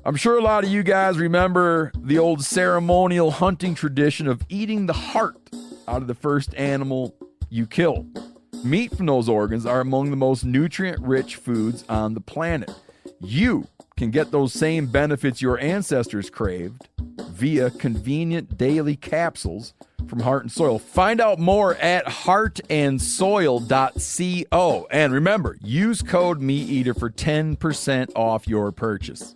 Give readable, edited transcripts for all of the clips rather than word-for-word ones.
I'm sure a lot of you guys remember the old ceremonial hunting tradition of eating the heart out of the first animal you kill. Meat from those organs are among the most nutrient-rich foods on the planet. You can get those same benefits your ancestors craved via convenient daily capsules from Heart and Soil. Find out more at heartandsoil.co. And remember, use code MeatEater for 10% off your purchase.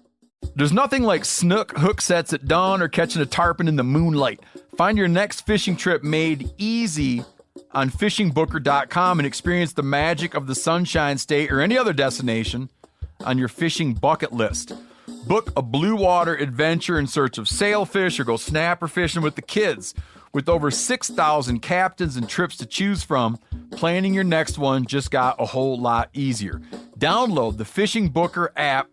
There's nothing like snook hook sets at dawn or catching a tarpon in the moonlight. Find your next fishing trip made easy on fishingbooker.com and experience the magic of the Sunshine State or any other destination on your fishing bucket list. Book a blue water adventure in search of sailfish or go snapper fishing with the kids. With over 6,000 captains and trips to choose from, planning your next one just got a whole lot easier. Download the Fishing Booker app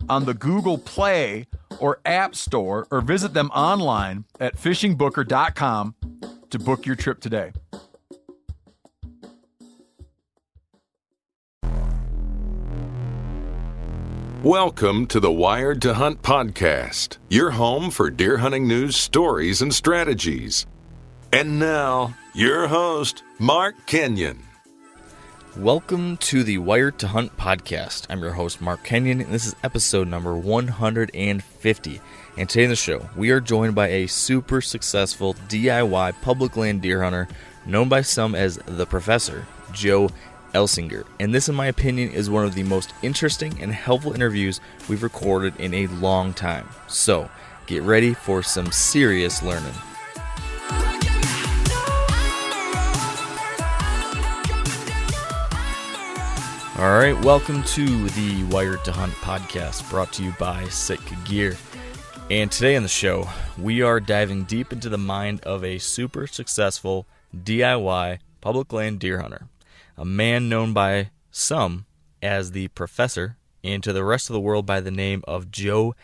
on the Google Play or App Store or visit them online at fishingbooker.com to book your trip today. Welcome to the Wired to Hunt podcast, your home for deer hunting news, stories, and strategies. And now, your host, Mark Kenyon. Welcome to the Wired to Hunt podcast. I'm your host, Mark Kenyon, and this is episode number 150. And today in the show, we are joined by a super successful DIY public land deer hunter known by some as the Professor, Joe Elsinger. And this, in my opinion, is one of the most interesting and helpful interviews we've recorded in a long time. So, get ready for some serious learning. All right, welcome to the Wired to Hunt podcast, brought to you by Sitka Gear. And today on the show, we are diving deep into the mind of a super successful DIY public land deer hunter, a man known by some as the Professor, and to the rest of the world by the name of Joe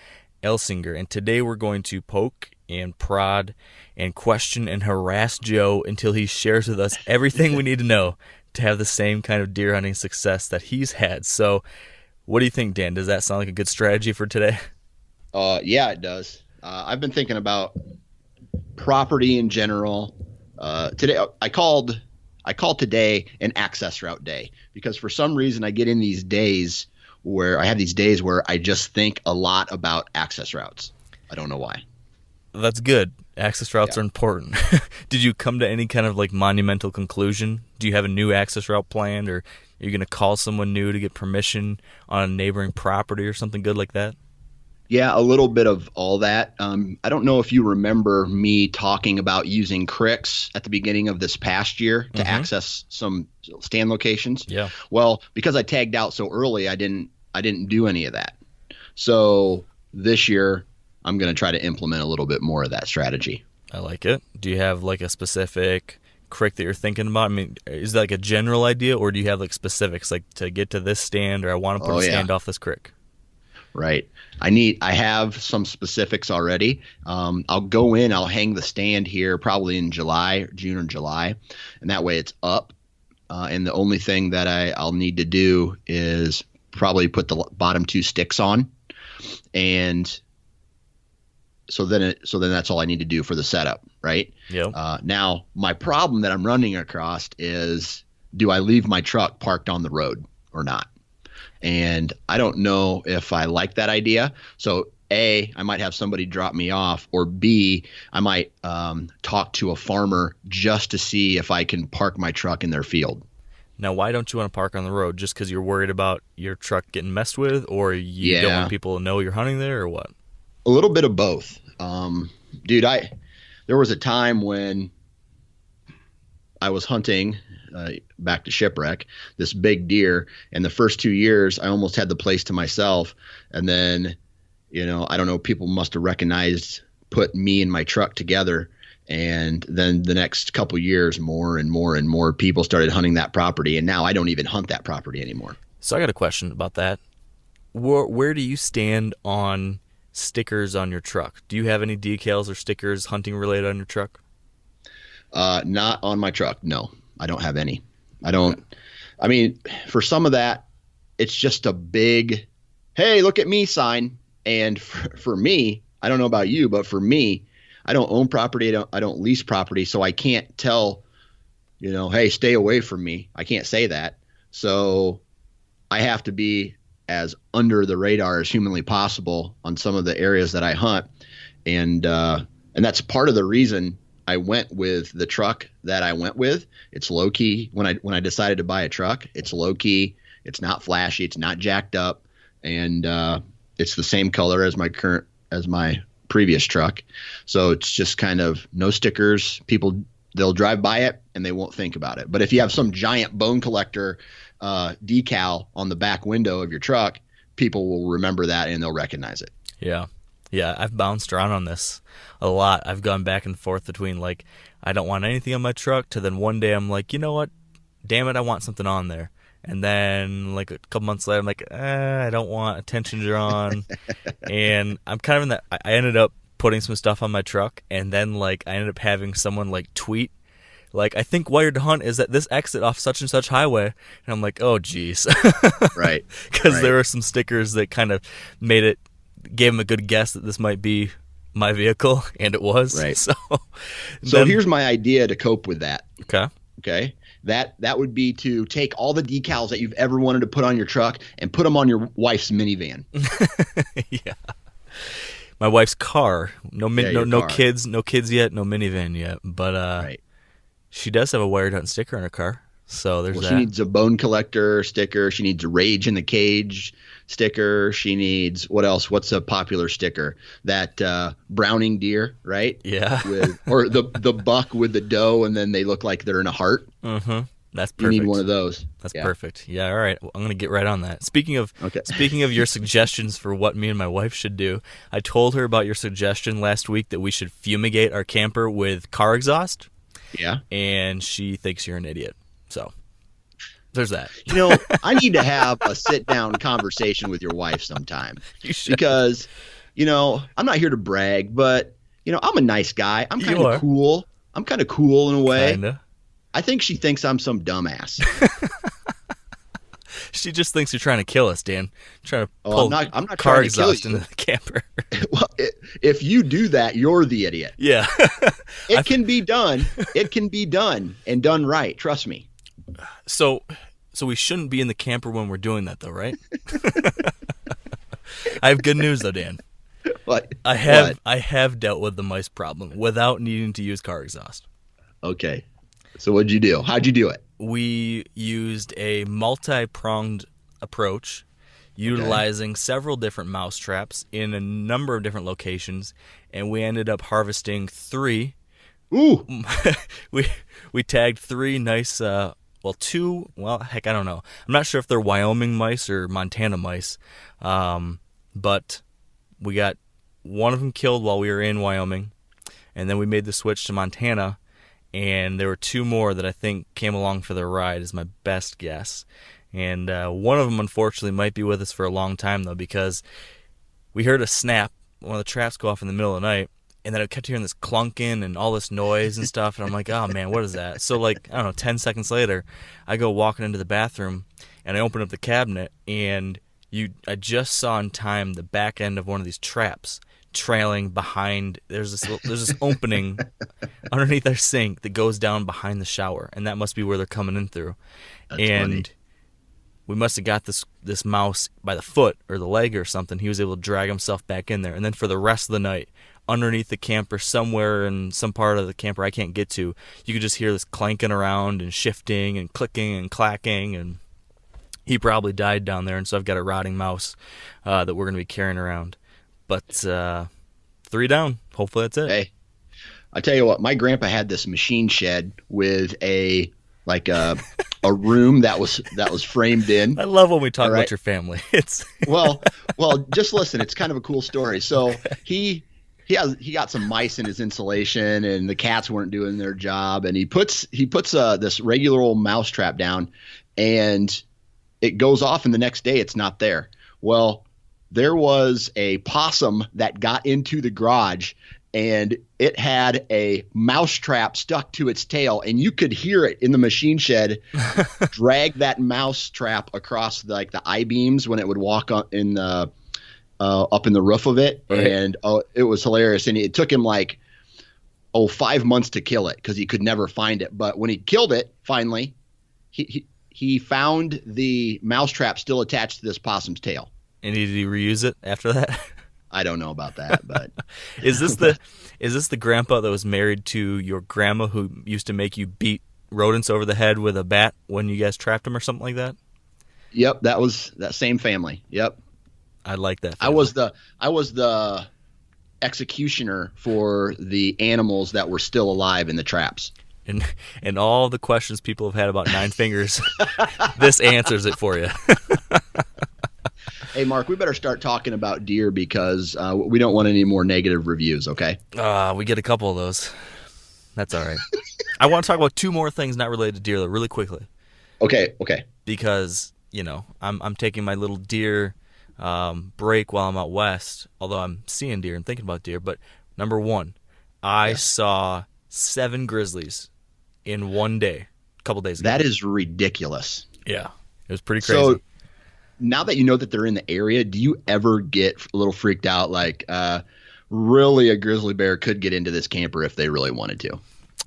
Elsinger. And today we're going to poke and prod and question and harass Joe until he shares with us everything we need to know to have the same kind of deer hunting success that he's had. So what do you think, Dan? Does that sound like a good strategy for today? Yeah, it does. I've been thinking about property in general. Today I called today an access route day because for some reason I get in these days where I just think a lot about access routes. I don't know why. That's good. Access routes are important. Did you come to any kind of like monumental conclusion? Do you have a new access route planned, or are you going to call someone new to get permission on a neighboring property or something good like that? Yeah, a little bit of all that. I don't know if you remember me talking about using cricks at the beginning of this past year to access some stand locations. Yeah. Well, because I tagged out so early, I didn't do any of that. So this year, I'm going to try to implement a little bit more of that strategy. I like it. Do you have like a specific crick that you're thinking about? I mean, is that like a general idea, or do you have like specifics, like to get to this stand, or I want to put a stand off this crick? Right. I have some specifics already. I'll go in, I'll hang the stand here probably in June or July, and that way it's up. And the only thing that I'll need to do is probably put the bottom two sticks on, and so then that's all I need to do for the setup, right? Yeah. Now my problem that I'm running across is, do I leave my truck parked on the road or not? And I don't know if I like that idea. So A, I might have somebody drop me off, or B, I might talk to a farmer just to see if I can park my truck in their field. Now, why don't you want to park on the road? Just because you're worried about your truck getting messed with, or you don't want people to know you're hunting there, or what? A little bit of both. Dude, there was a time when I was hunting back to Shipwreck, this big deer, and the first 2 years I almost had the place to myself. And then, I don't know, people must have put me and my truck together. And then the next couple years, more and more and more people started hunting that property. And now I don't even hunt that property anymore. So I got a question about that. Where do you stand on stickers on your truck? Do you have any decals or stickers hunting related on your truck? Not on my truck. No, I don't have any. I don't. I mean, for some of that, it's just a big, hey, look at me sign. And for me, I don't know about you, but for me, I don't own property. I don't lease property. So I can't tell, hey, stay away from me. I can't say that. So I have to be as under the radar as humanly possible on some of the areas that I hunt. And that's part of the reason I went with the truck that I went with. It's low key. When I decided to buy a truck, it's low key. It's not flashy. It's not jacked up, and it's the same color as my previous truck. So it's just kind of no stickers. They'll drive by it and they won't think about it. But if you have some giant bone collector decal on the back window of your truck, people will remember that and they'll recognize it. Yeah. Yeah, I've bounced around on this a lot. I've gone back and forth between, like, I don't want anything on my truck, to then one day I'm like, you know what? Damn it, I want something on there. And then, like, a couple months later, I'm like, I don't want attention drawn. And I'm kind of in that. I ended up putting some stuff on my truck, and then, like, I ended up having someone, like, tweet, like, I think Wired to Hunt is at this exit off such and such highway. And I'm like, oh, geez. Right. Because there were some stickers that kind of gave him a good guess that this might be my vehicle, and it was. Right. So here's my idea to cope with that. Okay. That would be to take all the decals that you've ever wanted to put on your truck and put them on your wife's minivan. Yeah. My wife's car. No car. kids yet, no minivan yet, but right. She does have a Wired Hunt sticker on her car. So there's that. She needs a bone collector sticker. She needs a Rage in the Cage sticker. She needs, what else? What's a popular sticker? That Browning deer, right? Yeah. Or the buck with the doe, and then they look like they're in a heart. Mm-hmm. That's perfect. You need one of those. That's perfect. Yeah, all right. Well, I'm going to get right on that. Speaking of your suggestions for what me and my wife should do, I told her about your suggestion last week that we should fumigate our camper with car exhaust. Yeah. And she thinks you're an idiot. So there's that. I need to have a sit-down conversation with your wife sometime. You should. Because, I'm not here to brag, but, I'm a nice guy. I'm kind of cool. I'm kind of cool in a way. Kinda. I think she thinks I'm some dumbass. She just thinks you're trying to kill us, Dan. Trying to pull I'm not car trying to kill exhaust you. into the camper. Well, if you do that, you're the idiot. Yeah. It can be done. It can be done and done right. Trust me. So we shouldn't be in the camper when we're doing that, though, right? I have good news, though, Dan. What? I have dealt with the mice problem without needing to use car exhaust. Okay. So what'd you do? How'd you do it? We used a multi-pronged approach, utilizing several different mouse traps in a number of different locations, and we ended up harvesting 3. Ooh. We tagged 3 nice, 2, I don't know. I'm not sure if they're Wyoming mice or Montana mice, but we got one of them killed while we were in Wyoming, and then we made the switch to Montana, and there were 2 more that I think came along for the ride, is my best guess. And one of them, unfortunately, might be with us for a long time, though, because we heard a snap, one of the traps go off in the middle of the night, and then I kept hearing this clunking and all this noise and stuff, and I'm like, oh, man, what is that? So, 10 seconds later, I go walking into the bathroom, and I open up the cabinet, and I just saw in time the back end of one of these traps trailing behind. There's this opening underneath our sink that goes down behind the shower, and that must be where they're coming in through. That's and funny. We must have got this mouse by the foot or the leg or something. He was able to drag himself back in there, and then for the rest of the night, underneath the camper, somewhere in some part of the camper I can't get to, you could just hear this clanking around and shifting and clicking and clacking, and he probably died down there, and so I've got a rotting mouse that we're going to be carrying around. But 3 down. Hopefully that's it. Hey, I tell you what, my grandpa had this machine shed with a room that was framed in. I love when we talk about your family. It's well, just listen. It's kind of a cool story. So he got some mice in his insulation, and the cats weren't doing their job, and he puts this regular old mouse trap down, and it goes off, and the next day it's not there. Well, there was a possum that got into the garage, and it had a mouse trap stuck to its tail, and you could hear it in the machine shed drag that mouse trap across the I-beams when it would walk in the up in the roof of it. Right. And it was hilarious. And it took him like 5 months to kill it because he could never find it. But when he killed it, finally, he found the mousetrap still attached to this possum's tail. And did he reuse it after that? I don't know about that, but Is this the grandpa that was married to your grandma who used to make you beat rodents over the head with a bat when you guys trapped them or something like that? Yep, that was that same family. Yep. I like that family. I was the executioner for the animals that were still alive in the traps. And all the questions people have had about Nine Fingers, this answers it for you. Hey, Mark, we better start talking about deer because we don't want any more negative reviews, okay? We get a couple of those. That's all right. I want to talk about two more things not related to deer, though, really quickly. Okay. Because, I'm taking my little deer break while I'm out west, although I'm seeing deer and thinking about deer. But number one, I saw 7 grizzlies in one day, a couple days ago. That is ridiculous. Yeah, it was pretty crazy. So now that you know that they're in the area, do you ever get a little freaked out like really a grizzly bear could get into this camper if they really wanted to?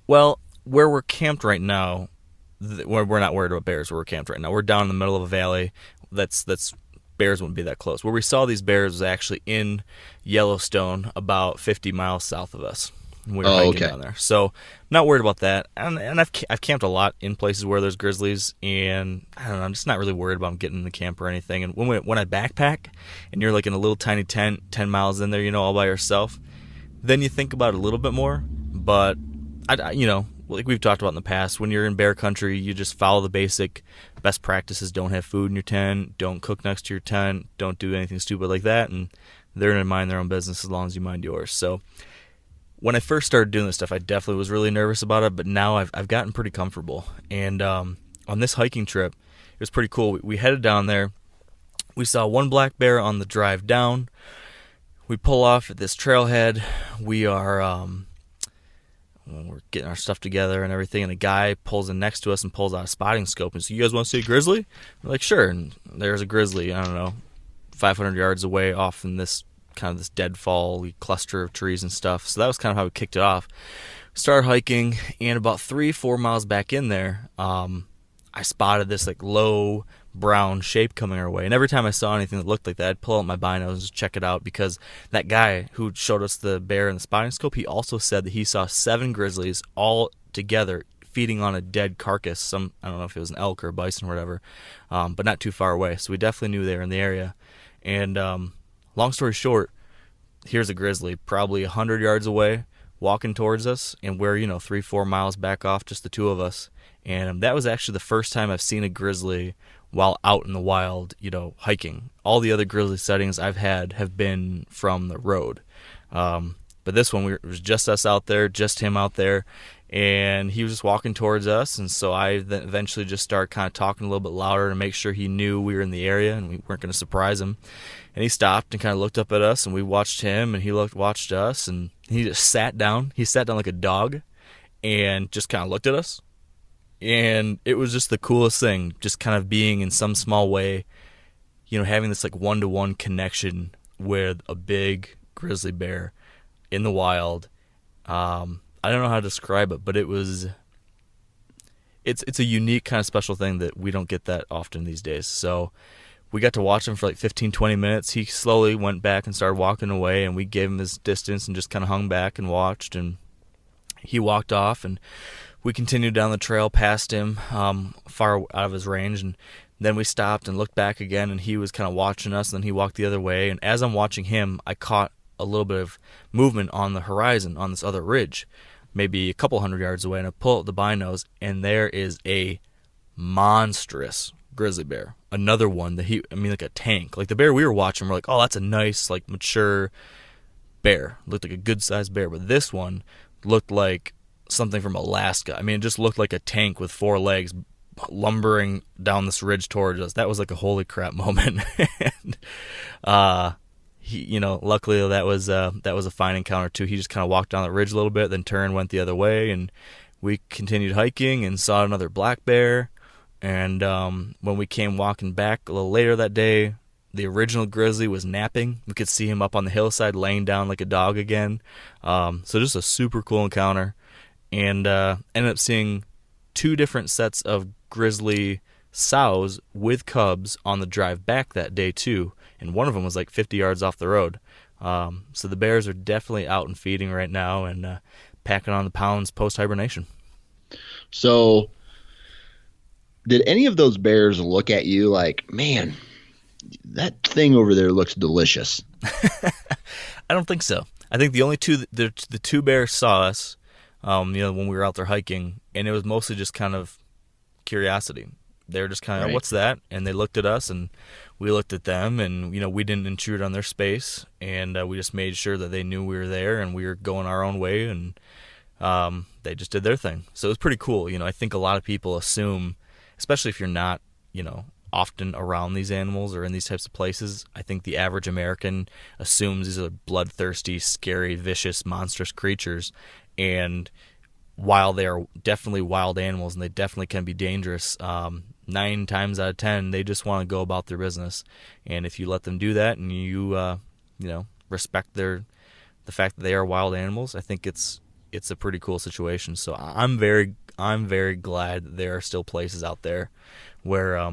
Well, where we're camped right now, we're not worried about bears where we're camped right now. We're down in the middle of a valley. That's bears wouldn't be that close. Where we saw these bears was actually in Yellowstone, about 50 miles south of us. We were hiking down there, so not worried about that. And I've camped a lot in places where there's grizzlies, and I don't know, I'm just not really worried about them getting in the camp or anything. And when I backpack, and you're like in a little tiny tent, 10 miles in there, all by yourself, then you think about it a little bit more. But like we've talked about in the past, when you're in bear country, you just follow the basic best practices. Don't have food in your tent. Don't cook next to your tent. Don't do anything stupid like that. And they're going to mind their own business as long as you mind yours. So when I first started doing this stuff, I definitely was really nervous about it. But now I've gotten pretty comfortable. And on this hiking trip, it was pretty cool. We headed down there. We saw one black bear on the drive down. We pull off at this trailhead. We are... we're getting our stuff together and everything, and a guy pulls in next to us and pulls out a spotting scope and says, "You guys want to see a grizzly?" We're like, "Sure." And there's a grizzly, I don't know, 500 yards away off in this kind of this deadfall cluster of trees and stuff. So that was kind of how we kicked it off. We started hiking, and about 3-4 miles back in there, I spotted this like low brown shape coming our way. And every time I saw anything that looked like that, I'd pull out my binos and just check it out, because that guy who showed us the bear and the spotting scope, he also said that he saw 7 grizzlies all together feeding on a dead carcass. I don't know if it was an elk or a bison or whatever, but not too far away. So we definitely knew they were in the area. And long story short, here's a grizzly probably 100 yards away walking towards us, and we're 3-4 miles back off, just the two of us. And that was actually the first time I've seen a grizzly while out in the wild, hiking. All the other grizzly sightings I've had have been from the road. But this one, it was just us out there, just him out there, and he was just walking towards us. And so I then eventually just started kind of talking a little bit louder to make sure he knew we were in the area and we weren't going to surprise him. And he stopped and kind of looked up at us, and we watched him, and he watched us, and he just sat down. He sat down like a dog and just kind of looked at us. And it was just the coolest thing, just kind of being in some small way, having this like one-to-one connection with a big grizzly bear in the wild. I don't know how to describe it, but it's a unique kind of special thing that we don't get that often these days. So we got to watch him for like 15-20 minutes. He slowly went back and started walking away, and we gave him his distance and just kind of hung back and watched, and he walked off, and we continued down the trail past him, far out of his range, and then we stopped and looked back again, and he was kind of watching us, and then he walked the other way. And as I'm watching him, I caught a little bit of movement on the horizon on this other ridge, maybe a couple hundred yards away, and I pull out the binos, and there is a monstrous grizzly bear. Another one that like a tank. Like the bear we were watching, we're like, oh, that's a nice, like, mature bear. Looked like a good-sized bear. But this one looked like something from Alaska. I mean, it just looked like a tank with 4 legs lumbering down this ridge towards us. That was like a holy crap moment. And he, luckily that was a fine encounter too. He just kind of walked down the ridge a little bit, then turned, went the other way, and we continued hiking and saw another black bear. And when we came walking back a little later that day, The original grizzly was napping. We could see him up on the hillside laying down like a dog again. So just a super cool encounter. And ended up seeing 2 different sets of grizzly sows with cubs on the drive back that day too. And one of them was like 50 yards off the road. So the bears are definitely out and feeding right now and packing on the pounds post-hibernation. So did any of those bears look at you like, man, that thing over there looks delicious? I don't think so. I think the only the 2 bears saw us, when we were out there hiking, and it was mostly just kind of curiosity. They were just kind of, what's that? And they looked at us, and we looked at them, and we didn't intrude on their space, and we just made sure that they knew we were there, and we were going our own way, and they just did their thing. So it was pretty cool. I think a lot of people assume, especially if you're not, often around these animals or in these types of places, I think the average American assumes these are bloodthirsty, scary, vicious, monstrous creatures. And while they are definitely wild animals and they definitely can be dangerous, 9 times out of 10, they just want to go about their business. And if you let them do that and you, respect the fact that they are wild animals, I think it's a pretty cool situation. So I'm very glad that there are still places out there where,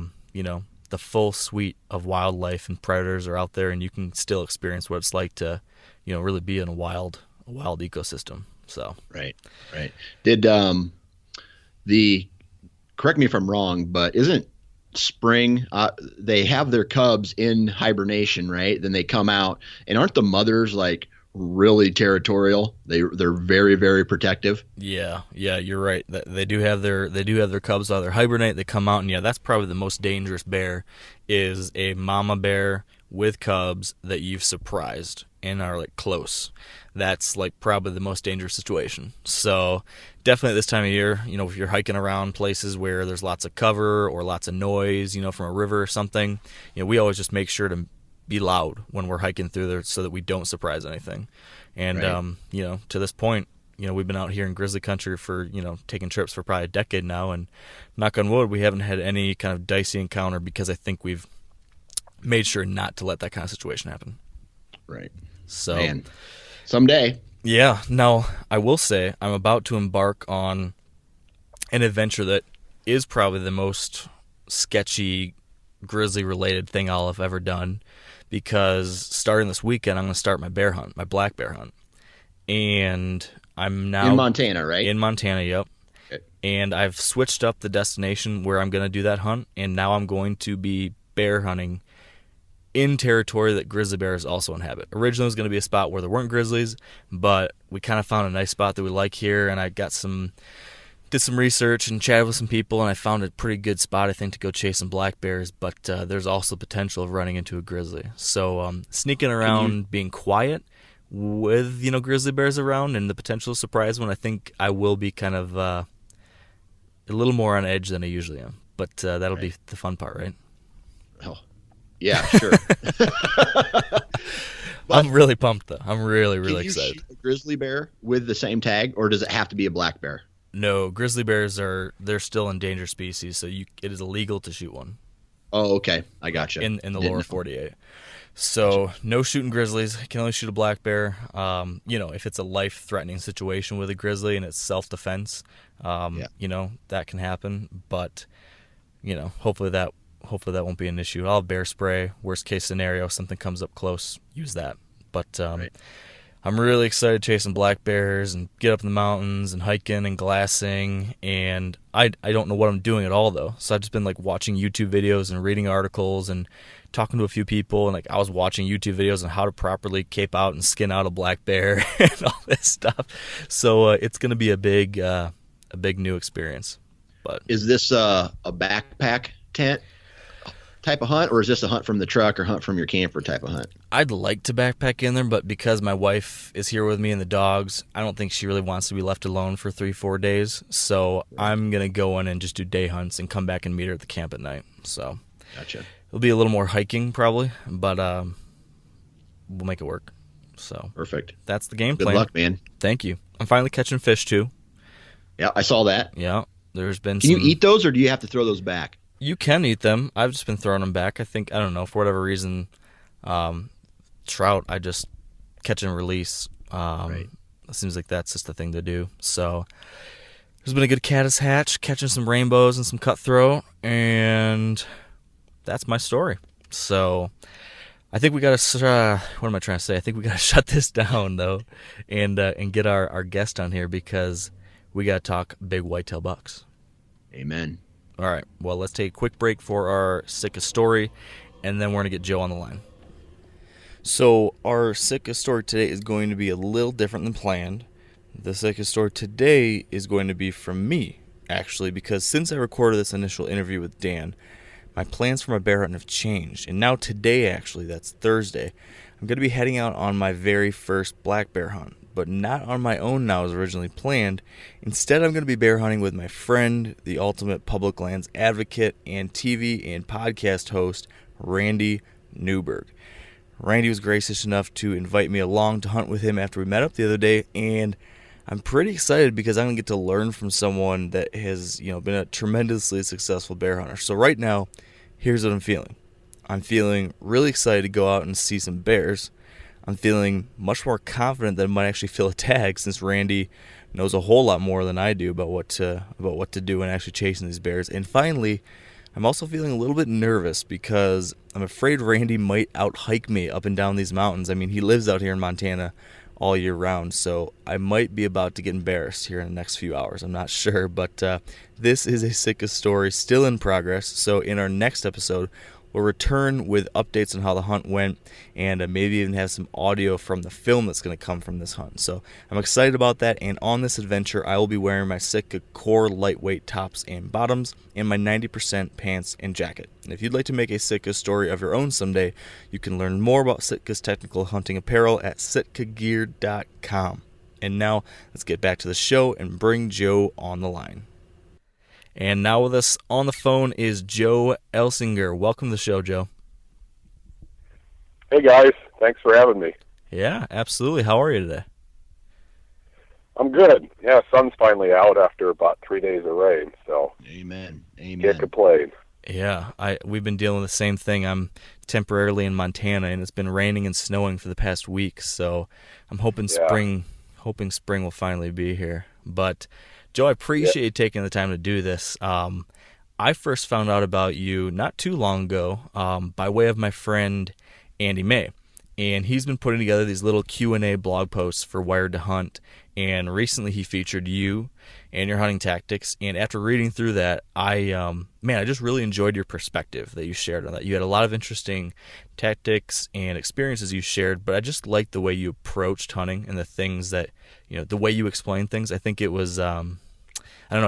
the full suite of wildlife and predators are out there, and you can still experience what it's like to, really be in a wild ecosystem. So right. Did correct me if I'm wrong, but isn't spring they have their cubs in hibernation, right? Then they come out, and aren't the mothers like really territorial? They're very, very protective. Yeah, you're right. They do have their cubs out there hibernate. They come out, and that's probably the most dangerous bear is a mama bear with cubs that you've surprised and are like close. That's like probably the most dangerous situation. So definitely this time of year, if you're hiking around places where there's lots of cover or lots of noise, from a river or something, we always just make sure to be loud when we're hiking through there so that we don't surprise anything. And, to this point, we've been out here in grizzly country for, taking trips for probably a decade now, and knock on wood, we haven't had any kind of dicey encounter because I think we've made sure not to let that kind of situation happen. Right. So, man, someday. Yeah. Now, I will say I'm about to embark on an adventure that is probably the most sketchy grizzly-related thing I'll have ever done, because starting this weekend, I'm going to start my black bear hunt. And I'm now in Montana, right? In Montana, yep. Okay. And I've switched up the destination where I'm going to do that hunt, and now I'm going to be bear hunting in territory that grizzly bears also inhabit. Originally, it was going to be a spot where there weren't grizzlies, but we kind of found a nice spot that we like here, and I did some research and chatted with some people, and I found a pretty good spot, I think, to go chase some black bears, but there's also potential of running into a grizzly. So sneaking around, being quiet with, grizzly bears around and the potential surprise one, I think I will be kind of a little more on edge than I usually am. But that'll be the fun part, right? Oh, yeah, sure. I'm really pumped, though. I'm really, really excited. Can you shoot a grizzly bear with the same tag, or does it have to be a black bear? No, grizzly bears they're still endangered species, so it is illegal to shoot one. Oh, okay. I gotcha. In the lower 48. So no shooting grizzlies. You can only shoot a black bear. If it's a life-threatening situation with a grizzly and it's self-defense, that can happen. But, hopefully that won't be an issue. I'll have bear spray. Worst case scenario, something comes up close, use that. But right. I'm really excited chasing black bears and get up in the mountains and hiking and glassing, and I don't know what I'm doing at all, though. So I've just been watching YouTube videos and reading articles and talking to a few people, and I was watching YouTube videos on how to properly cape out and skin out a black bear and all this stuff. So it's going to be a big new experience. But is this a backpack tent type of hunt, or is this a hunt from the truck or hunt from your camper type of hunt? I'd like to backpack in there, but because my wife is here with me and the dogs, I don't think she really wants to be left alone for 3-4 days. So I'm going to go in and just do day hunts and come back and meet her at the camp at night. So gotcha. It'll be a little more hiking probably, but we'll make it work. So perfect. That's the game plan. Good luck, man. Thank you. I'm finally catching fish too. Yeah, I saw that. Yeah. There's been Can you eat those, or do you have to throw those back? You can eat them. I've just been throwing them back. I don't know, for whatever reason, trout, I just catch and release. Right. It seems like that's just the thing to do. So there's been a good caddis hatch, catching some rainbows and some cutthroat, and that's my story. So I think we got to, what am I trying to say? I think we got to shut this down, though, and get our guest on here because we got to talk big whitetail bucks. Amen. All right, well, let's take a quick break for our sickest story, and then we're going to get Joe on the line. So our sickest story today is going to be a little different than planned. The sickest story today is going to be from me, actually, because since I recorded this initial interview with Dan, my plans for my bear hunting have changed. And now today, actually, that's Thursday, I'm going to be heading out on my very first black bear hunt, but not on my own now as originally planned. Instead, I'm going to be bear hunting with my friend, the ultimate public lands advocate and TV and podcast host, Randy Newberg. Randy was gracious enough to invite me along to hunt with him after we met up the other day, and I'm pretty excited because I'm going to get to learn from someone that has, been a tremendously successful bear hunter. So right now, here's what I'm feeling. I'm feeling really excited to go out and see some bears. I'm feeling much more confident that I might actually feel a tag since Randy knows a whole lot more than I do about what to do when actually chasing these bears. And finally, I'm also feeling a little bit nervous because I'm afraid Randy might out-hike me up and down these mountains. I mean, he lives out here in Montana all year round, so I might be about to get embarrassed here in the next few hours. I'm not sure, but this is a sickest story still in progress. So in our next episode, we'll return with updates on how the hunt went and maybe even have some audio from the film that's going to come from this hunt. So I'm excited about that, and on this adventure, I will be wearing my Sitka Core lightweight tops and bottoms and my 90% pants and jacket. And if you'd like to make a Sitka story of your own someday, you can learn more about Sitka's technical hunting apparel at sitkagear.com. And now, let's get back to the show and bring Joe on the line. And now with us on the phone is Joe Elsinger. Welcome to the show, Joe. Hey, guys. Thanks for having me. Yeah, absolutely. How are you today? I'm good. Yeah, sun's finally out after about 3 days of rain, so Amen. Amen. can't complain. Yeah, we've been dealing with the same thing. I'm temporarily in Montana, and it's been raining and snowing for the past week, so I'm hoping spring will finally be here. But Joe, I appreciate you taking the time to do this. I first found out about you not too long ago by way of my friend Andy May, and he's been putting together these little Q&A blog posts for Wired to Hunt, and recently he featured you and your hunting tactics, and after reading through that, I just really enjoyed your perspective that you shared on that. You had a lot of interesting tactics and experiences you shared, but I just liked the way you approached hunting and the things that, the way you explained things. I think it was, I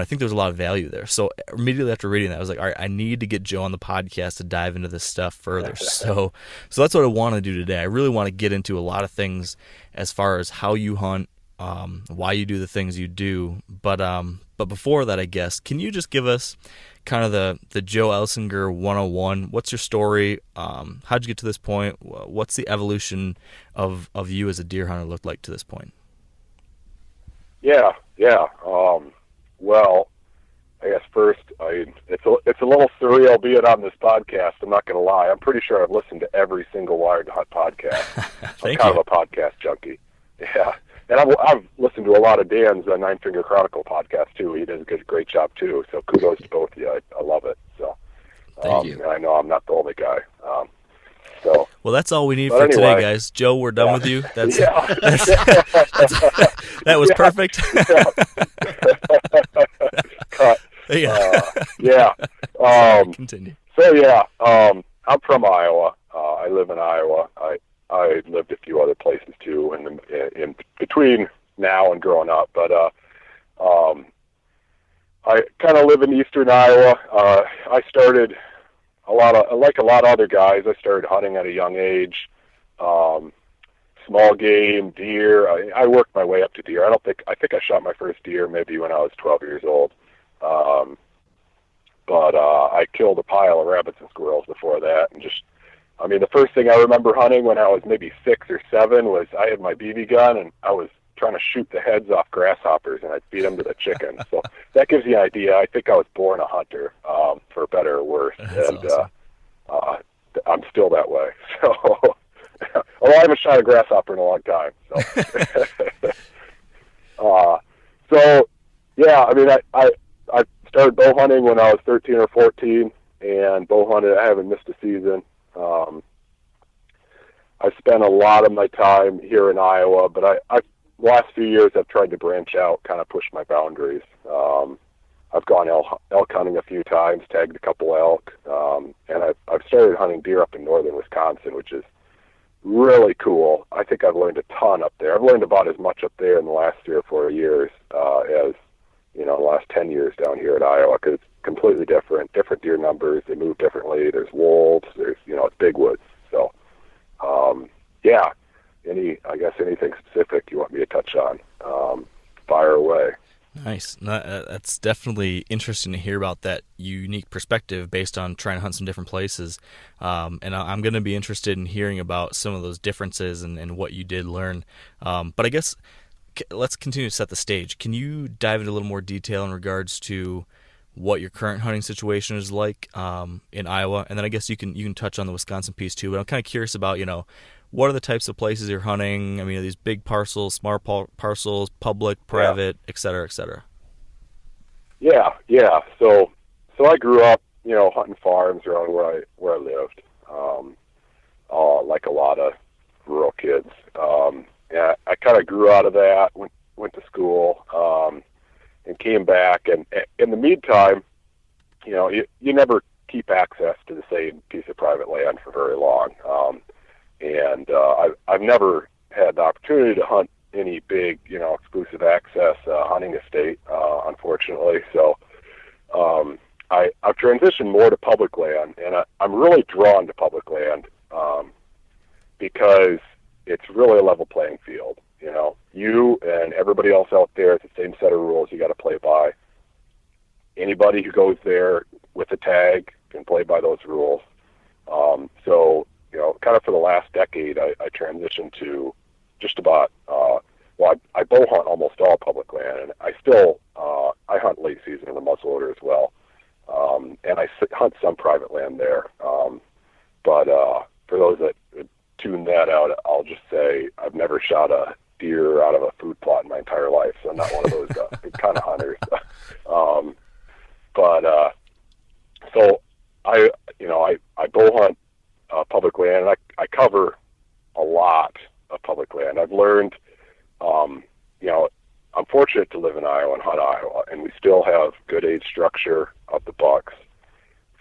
think there was a lot of value there. So immediately after reading that, I was like, all right, I need to get Joe on the podcast to dive into this stuff further. So that's what I want to do today. I really want to get into a lot of things as far as how you hunt, why you do the things you do. But before that, I guess, can you just give us kind of the Joe Elsinger 101? What's your story? How'd you get to this point? What's the evolution of you as a deer hunter looked like to this point? Yeah. Well, I guess first, it's a little surreal being on this podcast. I'm not going to lie. I'm pretty sure I've listened to every single Wired to Hunt podcast. I'm kind of a podcast junkie. Yeah. And I've listened to a lot of Dan's Nine Finger Chronicle podcast, too. He does a great job, too. So kudos to both of you. I love it. So, Thank you. And I know I'm not the only guy. Well, that's all we need for today, guys. Joe, we're done with you. That was perfect. Continue. So I'm from Iowa. I live in Iowa. I lived a few other places too, in between now and growing up. But I kind of live in eastern Iowa. I started like a lot of other guys. I started hunting at a young age. Small game, deer. I worked my way up to deer. I think I shot my first deer maybe when I was 12 years old. But I killed a pile of rabbits and squirrels before that, and the first thing I remember hunting when I was maybe 6 or 7 was I had my BB gun, and I was trying to shoot the heads off grasshoppers, and I'd feed them to the chickens. So that gives you an idea. I think I was born a hunter, for better or worse. That's and awesome. I'm still that way. So, although I haven't shot a grasshopper in a long time. So, yeah, I mean, I started bow hunting when I was 13 or 14, and bow hunted. I haven't missed a season. I spent a lot of my time here in Iowa, but last few years I've tried to branch out, kind of push my boundaries. I've gone elk hunting a few times, tagged a couple elk, and I've started hunting deer up in northern Wisconsin, which is really cool. I think I've learned a ton up there. I've learned about as much up there in the last 3 or 4 years as the last 10 years down here in Iowa, because it's completely different deer numbers. They move differently. There's wolves. There's it's big woods. So, yeah. Anything specific you want me to touch on? Fire away. Nice. That's definitely interesting to hear about that unique perspective based on trying to hunt some different places. And I'm going to be interested in hearing about some of those differences and what you did learn. But I guess let's continue to set the stage. Can you dive into a little more detail in regards to what your current hunting situation is like in Iowa? And then I guess you can touch on the Wisconsin piece too. But I'm kind of curious about, what are the types of places you're hunting? I mean, are these big parcels, small parcels, public, private, et cetera, et cetera? Yeah. So I grew up, hunting farms around where I lived, like a lot of rural kids. Yeah, I kind of grew out of that, went to school, and came back. And in the meantime, you never keep access to the same piece of private land for very long. And I've never had the opportunity to hunt any big, exclusive access hunting estate, unfortunately. So I've transitioned more to public land, and I'm really drawn to public land because it's really a level playing field. You and everybody else out there, it's the same set of rules you got to play by. Anybody who goes there with a tag can play by those rules. So, kind of for the last decade, I transitioned to just about, I bow hunt almost all public land, and I still, I hunt late season in the muzzleloader as well. And I hunt some private land there. But for those that tune that out, I'll just say I've never shot a deer out of a food plot in my entire life, so I'm not one of those kind of hunters. So I bow hunt public land, and I cover a lot of public land. I've learned, I'm fortunate to live in Iowa and hunt Iowa, and we still have good age structure of the bucks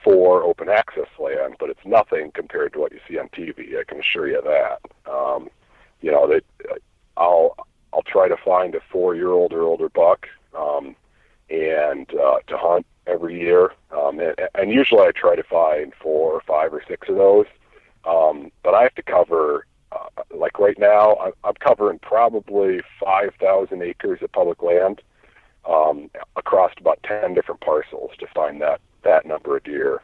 for open access land, but it's nothing compared to what you see on TV. I can assure you that. I'll try to find a 4-year-old or older buck, and to hunt every year. And usually I try to find 4 or 5 or 6 of those. But I have to cover, like right now, I'm covering probably 5,000 acres of public land across about 10 different parcels to find that number of deer,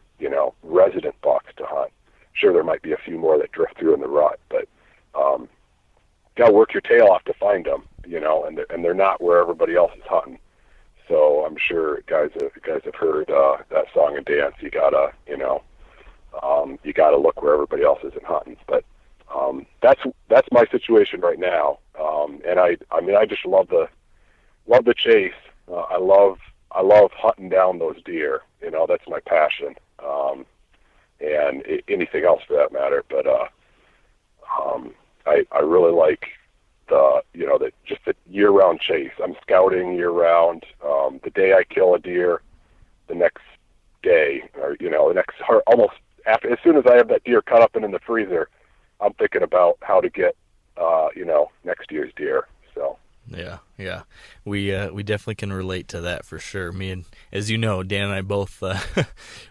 resident bucks to hunt. Sure, there might be a few more that drift through in the rut, but got to work your tail off to find them, and they're not where everybody else is hunting. So I'm sure guys have heard that song and dance. You gotta look where everybody else isn't hunting. But that's my situation right now. And I just love the chase. I love hunting down those deer. That's my passion. And anything else for that matter. But I really like the year-round chase. I'm scouting year-round. The day I kill a deer, the next day, or almost after, as soon as I have that deer cut up and in the freezer, I'm thinking about how to get next year's deer. So yeah, we definitely can relate to that for sure. Me and, as you know, Dan and I both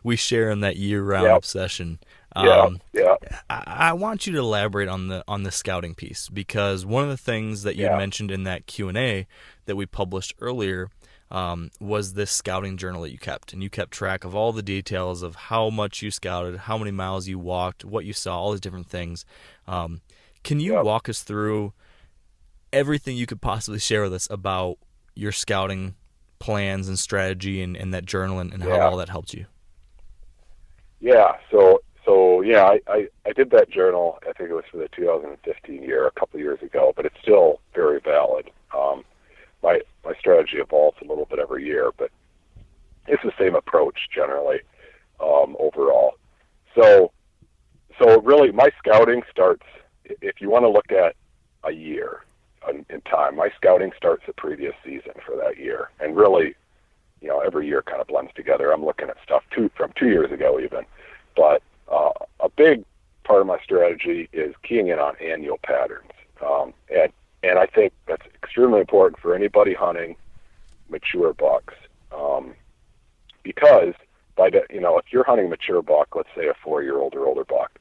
we share in that year-round obsession. I want you to elaborate on the scouting piece, because one of the things that you mentioned in that Q&A that we published earlier was this scouting journal that you kept, and you kept track of all the details of how much you scouted, how many miles you walked, what you saw, all these different things. Can you walk us through everything you could possibly share with us about your scouting plans and strategy and that journal and how all that helped you. Yeah. So yeah, I did that journal. I think it was for the 2015 year, a couple of years ago, but it's still very valid. My strategy evolves a little bit every year, but it's the same approach generally, overall. So really, my scouting starts, if you want to look at a year in time, my scouting starts the previous season for that year. And really, every year kind of blends together. I'm looking at stuff from 2 years ago even. But a big part of my strategy is keying in on annual patterns. And I think that's extremely important for anybody hunting mature bucks. Because if you're hunting mature buck, let's say a 4-year-old or older buck,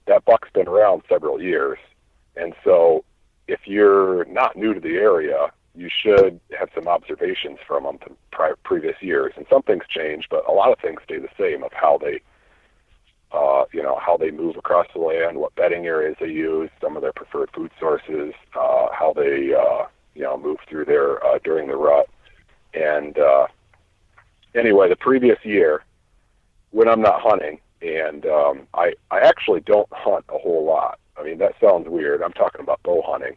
that buck's been around several years. And so if you're not new to the area, you should have some observations from them from previous years. And some things change, but a lot of things stay the same of how they move across the land, what bedding areas they use, some of their preferred food sources, how they move through there during the rut. And anyway, the previous year, when I'm not hunting, and I actually don't hunt a whole lot. I mean, that sounds weird. I'm talking about bow hunting,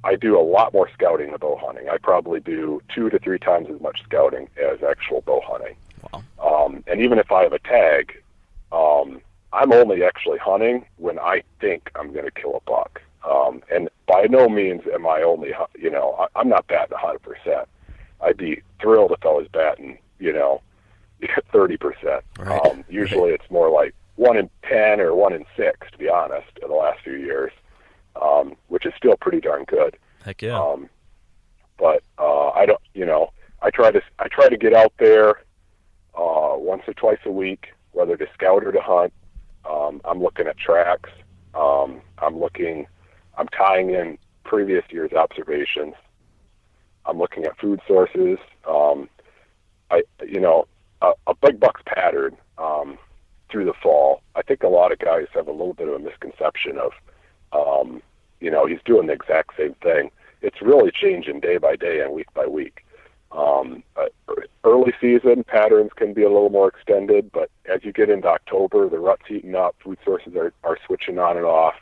I do a lot more scouting than bow hunting. I probably do 2 to 3 times as much scouting as actual bow hunting. Wow. And even if I have a tag, I'm only actually hunting when I think I'm going to kill a buck. And by no means am I only, I'm not batting 100%. I'd be thrilled if I was batting, 30%. Right. Usually it's more like 1 in 10 or 1 in 6, to be honest, in the last few years, which is still pretty darn good. Heck yeah. But I don't, I try to get out there once or twice a week, whether to scout or to hunt. I'm looking at tracks. I'm tying in previous year's observations. I'm looking at food sources. A big buck's pattern through the fall. I think a lot of guys have a little bit of a misconception of, he's doing the exact same thing. It's really changing day by day and week by week. Early season patterns can be a little more extended, but as you get into October, the rut's heating up, food sources are switching on and off.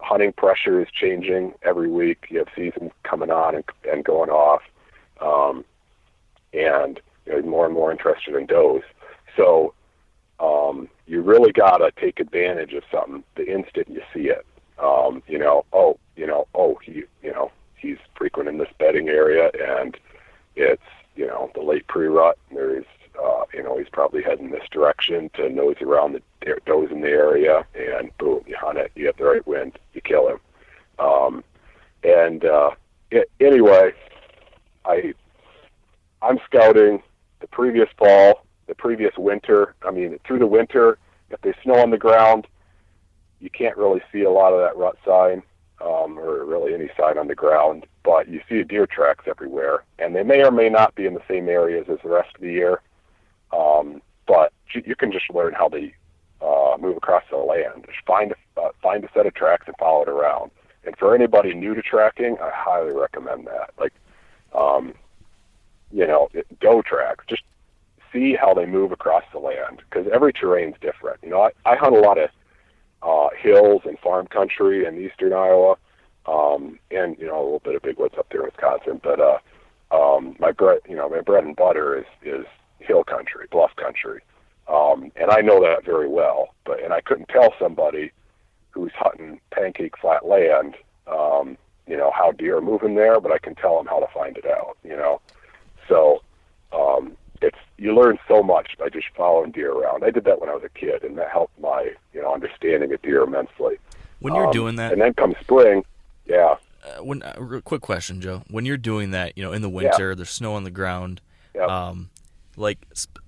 Hunting pressure is changing every week. You have seasons coming on and going off. And more and more interested in does. So you really got to take advantage of something the instant you see it. He's frequenting this bedding area, and it's, the late pre-rut, and there's, he's probably heading this direction to nose around the does in the area, and boom, you hunt it, you get the right wind, you kill him. Anyway, I'm scouting the previous fall, the previous winter. I mean, through the winter, if there's snow on the ground, you can't really see a lot of that rut sign, or really any sign on the ground, but you see deer tracks everywhere, and they may or may not be in the same areas as the rest of the year, but you can just learn how they move across the land. Just find a set of tracks and follow it around. And for anybody new to tracking, I highly recommend that. Like, doe tracks, just see how they move across the land, because every terrain's different. I hunt a lot of hills and farm country in eastern Iowa, and a little bit of big woods up there in Wisconsin. But my bread and butter is hill country, bluff country, and I know that very well. And I couldn't tell somebody who's hunting pancake flat land, how deer are moving there, but I can tell them how to find it out. So you learn so much by just following deer around. I did that when I was a kid, and that helped my understanding of deer immensely. When you're doing that, and then come spring, yeah. Quick question, Joe. When you're doing that, in the winter, there's snow on the ground. Yep.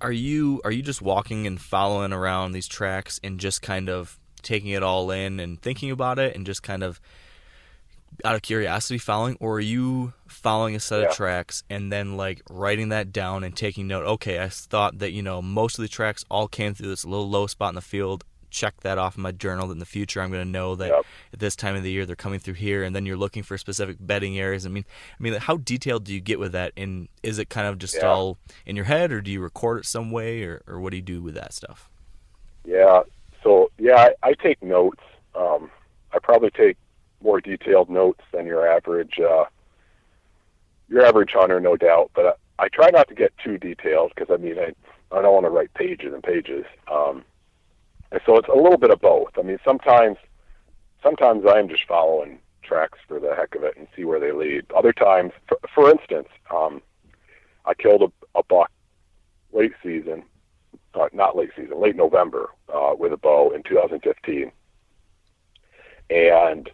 Are you just walking and following around these tracks and just kind of taking it all in and thinking about it and just kind of out of curiosity following, or are you following a set of tracks and then writing that down and taking note? Okay, I thought that most of the tracks all came through this little low spot in the field check that off in my journal that in the future I'm going to know that Yep. at this time of the year they're coming through here, and then you're looking for specific bedding areas. I mean, how detailed do you get with that? And is it kind of just all in your head, or do you record it some way, or what do you do with that stuff? Yeah. So I take notes. I probably take more detailed notes than your average hunter, no doubt. But I try not to get too detailed because I don't want to write pages and pages. And so it's a little bit of both. I mean, sometimes I'm just following tracks for the heck of it and see where they lead. Other times, for instance, I killed a buck late November with a bow in 2015. And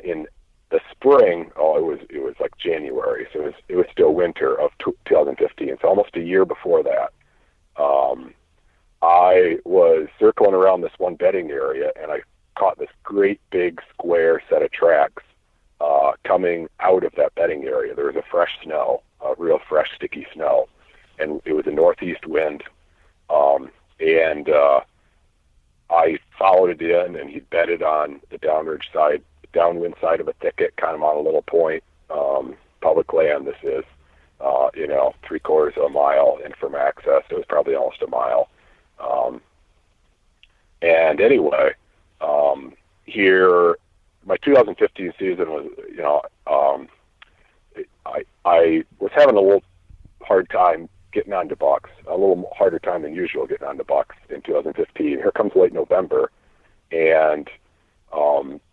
in the spring, it was like January, so it was still winter of 2015. So almost a year before that, I was circling around this one bedding area, and I caught this great big square set of tracks coming out of that bedding area. There was a fresh snow, a real fresh, sticky snow, and it was a northeast wind. And I followed it in, and he bedded on the downwind side of a thicket, kind of on a little point. Public land, this is, 3/4 of a mile, and from access, it was probably almost a mile. And anyway, here, my 2015 season was, I was having a little hard time getting onto bucks, a little harder time than usual getting onto bucks in 2015. Here comes late November, and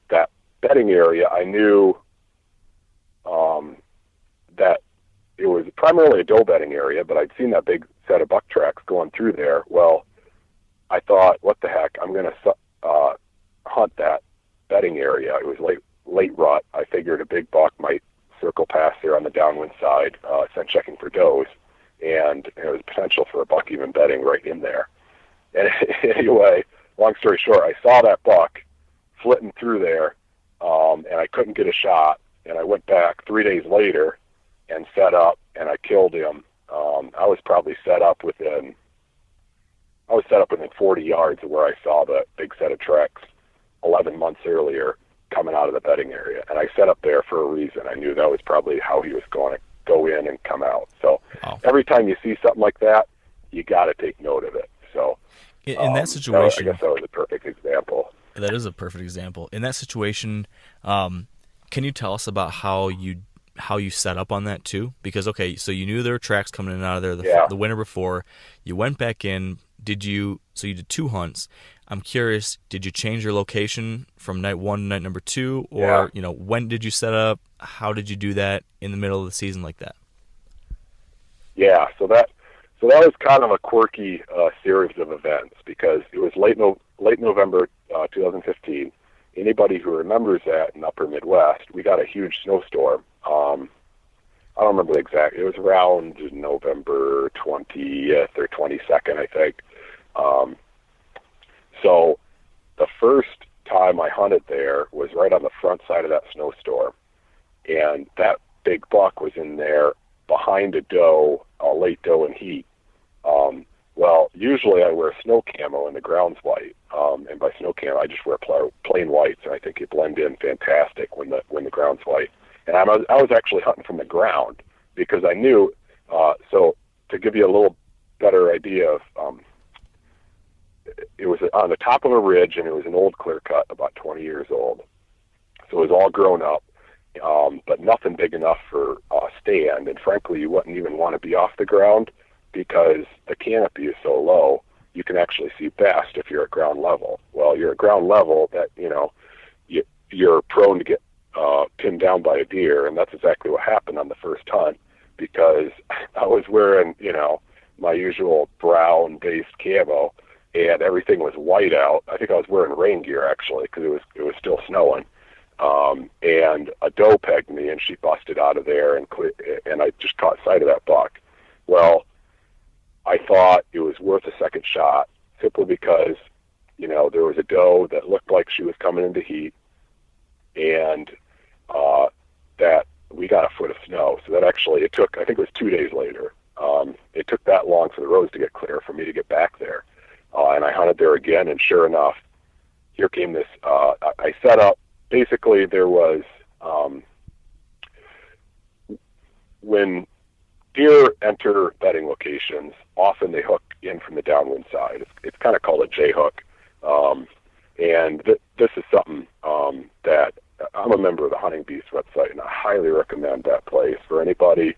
that bedding area, I knew that it was primarily a doe bedding area, but I'd seen that big set of buck tracks going through there. Well, I thought, what the heck, I'm going to hunt that bedding area. It was late rut. I figured a big buck might circle past there on the downwind side, sent checking for does, and there was potential for a buck even bedding right in there. And anyway, long story short, I saw that buck flitting through there, and I couldn't get a shot, and I went back 3 days later and set up, and I killed him. I was probably set up within 40 yards of where I saw the big set of tracks 11 months earlier coming out of the bedding area. And I set up there for a reason. I knew that was probably how he was going to go in and come out. So Every time you see something like that, you got to take note of it. So in that situation, I guess that was a perfect example. That is a perfect example. In that situation, can you tell us about how you set up on that too? Because, okay, so you knew there were tracks coming in and out of there the winter before. You went back in. So you did 2 hunts. I'm curious, did you change your location from night 1 to night number 2? Or, when did you set up? How did you do that in the middle of the season like that? Yeah, so that was kind of a quirky series of events because it was late November 2015. Anybody who remembers that in upper Midwest, we got a huge snowstorm. I don't remember the exact. It was around November 20th or 22nd, I think. So the first time I hunted there was right on the front side of that snowstorm, and that big buck was in there behind a doe, a late doe in heat. Well, usually I wear snow camo and the ground's white, and by snow camo I just wear plain whites, and I think it blend in fantastic when the ground's white. And I was actually hunting from the ground because I knew. So to give you a little better idea of, it was on the top of a ridge, and it was an old clear cut, about 20 years old. So it was all grown up, but nothing big enough for stand. And frankly, you wouldn't even want to be off the ground because the canopy is so low. You can actually see best if you're at ground level. Well, you're at ground level, that you're prone to get pinned down by a deer, and that's exactly what happened on the first hunt because I was wearing, my usual brown-based camo, and everything was white out. I think I was wearing rain gear actually because it was still snowing. And a doe pegged me, and she busted out of there, and I just caught sight of that buck. Well, I thought it was worth a second shot simply because, there was a doe that looked like she was coming into heat, and that we got a foot of snow. So that actually, I think it was 2 days later. It took that long for the roads to get clear for me to get back there. and I hunted there again, and sure enough, here came this, I set up, basically there was, when deer enter bedding locations, often they hook in from the downwind side. It's kind of called a J-hook. And this is something that I'm a member of the Hunting Beast website, and I highly recommend that place for anybody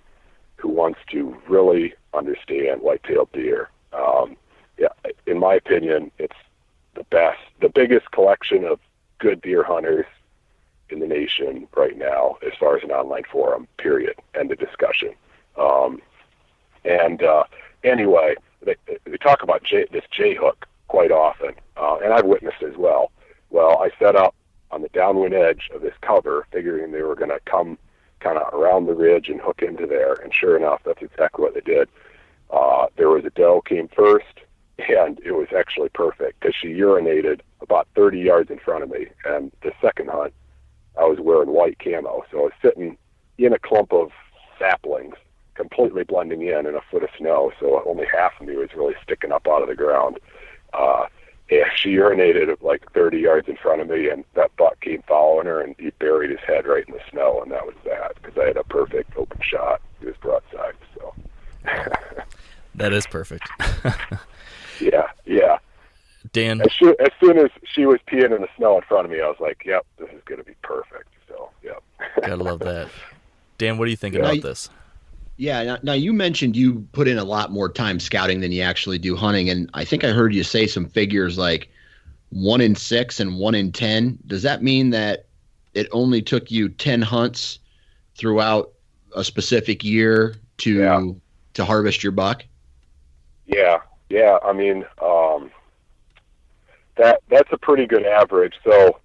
who wants to really understand white-tailed deer. Yeah, in my opinion, it's the best, the biggest collection of good deer hunters in the nation right now, as far as an online forum, period, end of discussion. Anyway, they talk about this J-hook quite often, and I've witnessed it as well. Well, I set up on the downwind edge of this cover, figuring they were going to come kind of around the ridge and hook into there, and sure enough, that's exactly what they did. There was a doe came first, and it was actually perfect because she urinated about 30 yards in front of me, and the second hunt, I was wearing white camo, so I was sitting in a clump of saplings, completely blending in a foot of snow, so only half of me was really sticking up out of the ground. And she urinated like 30 yards in front of me, and that buck came following her, and he buried his head right in the snow, and that was that, because I had a perfect open shot. He was broadside, so. That is perfect. Yeah. Dan? As soon as she was peeing in the snow in front of me, I was like, yep, this is going to be perfect. So, yep. Gotta love that. Dan, what do you think about this? Yeah, now you mentioned you put in a lot more time scouting than you actually do hunting, and I think I heard you say some figures like 1 in 6 and 1 in 10. Does that mean that it only took you 10 hunts throughout a specific year to harvest your buck? Yeah. I mean, that's a pretty good average. So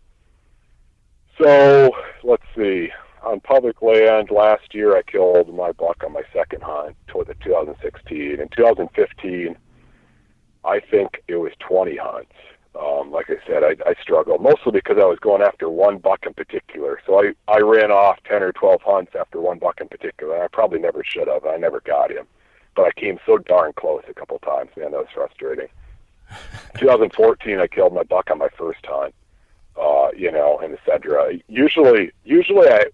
let's see. On public land, last year I killed my buck on my second hunt toward the 2016. In 2015, I think it was 20 hunts. Like I said, I struggled, mostly because I was going after one buck in particular. So I ran off 10 or 12 hunts after one buck in particular, and I probably never should have. I never got him. But I came so darn close a couple times, man, that was frustrating. 2014, I killed my buck on my first hunt, and et cetera. Usually I,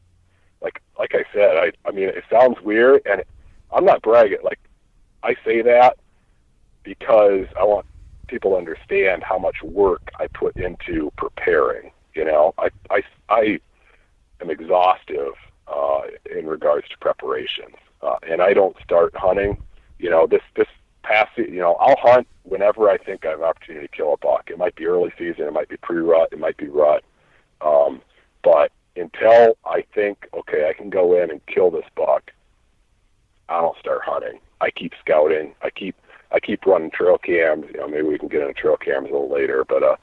like I said, I mean, it sounds weird, and I'm not bragging. Like, I say that because I want people to understand how much work I put into preparing. I am exhaustive in regards to preparations, and I don't start hunting. This past, I'll hunt whenever I think I have an opportunity to kill a buck. It might be early season, it might be pre-rut, it might be rut, but until I think, okay, I can go in and kill this buck, I don't start hunting. I keep scouting. I keep running trail cams. Maybe we can get into trail cams a little later, but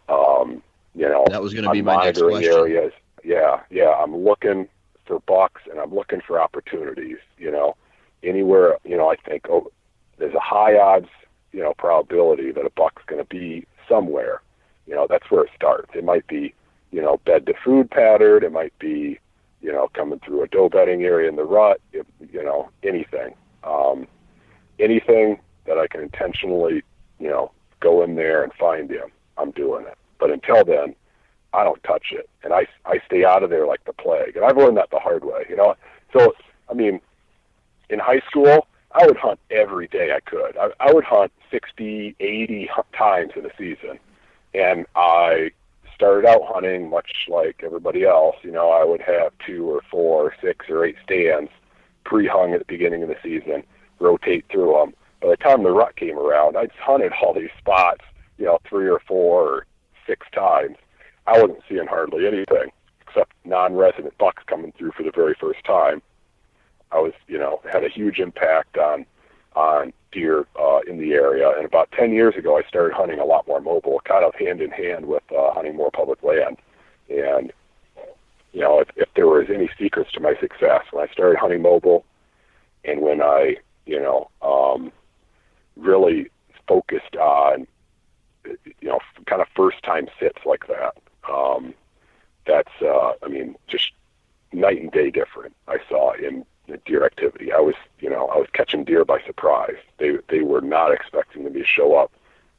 that was going to be my next question. Areas. Yeah. I'm looking for bucks, and I'm looking for opportunities. Anywhere. I think there's a high odds, probability that a buck's going to be somewhere. That's where it starts. It might be, bed to food pattern. It might be, coming through a doe bedding area in the rut. Anything. Anything that I can intentionally, go in there and find him, I'm doing it. But until then, I don't touch it, and I stay out of there like the plague. And I've learned that the hard way, So, I mean, in high school, I would hunt every day I could. I would hunt 60, 80 times in a season, and I started out hunting much like everybody else. I would have 2 or 4 or 6 or 8 stands pre-hung at the beginning of the season, rotate through them. By the time the rut came around, I'd hunted all these spots, 3 or 4 or 6 times. I wasn't seeing hardly anything except non-resident bucks coming through for the very first time. I was, had a huge impact on deer in the area. And about 10 years ago, I started hunting a lot more mobile, kind of hand in hand with hunting more public land. And, if there was any secrets to my success, when I started hunting mobile and when I, really focused on, kind of first-time sits like that, that's, just night and day different I saw in the deer activity. I was catching deer by surprise. They were not expecting me to show up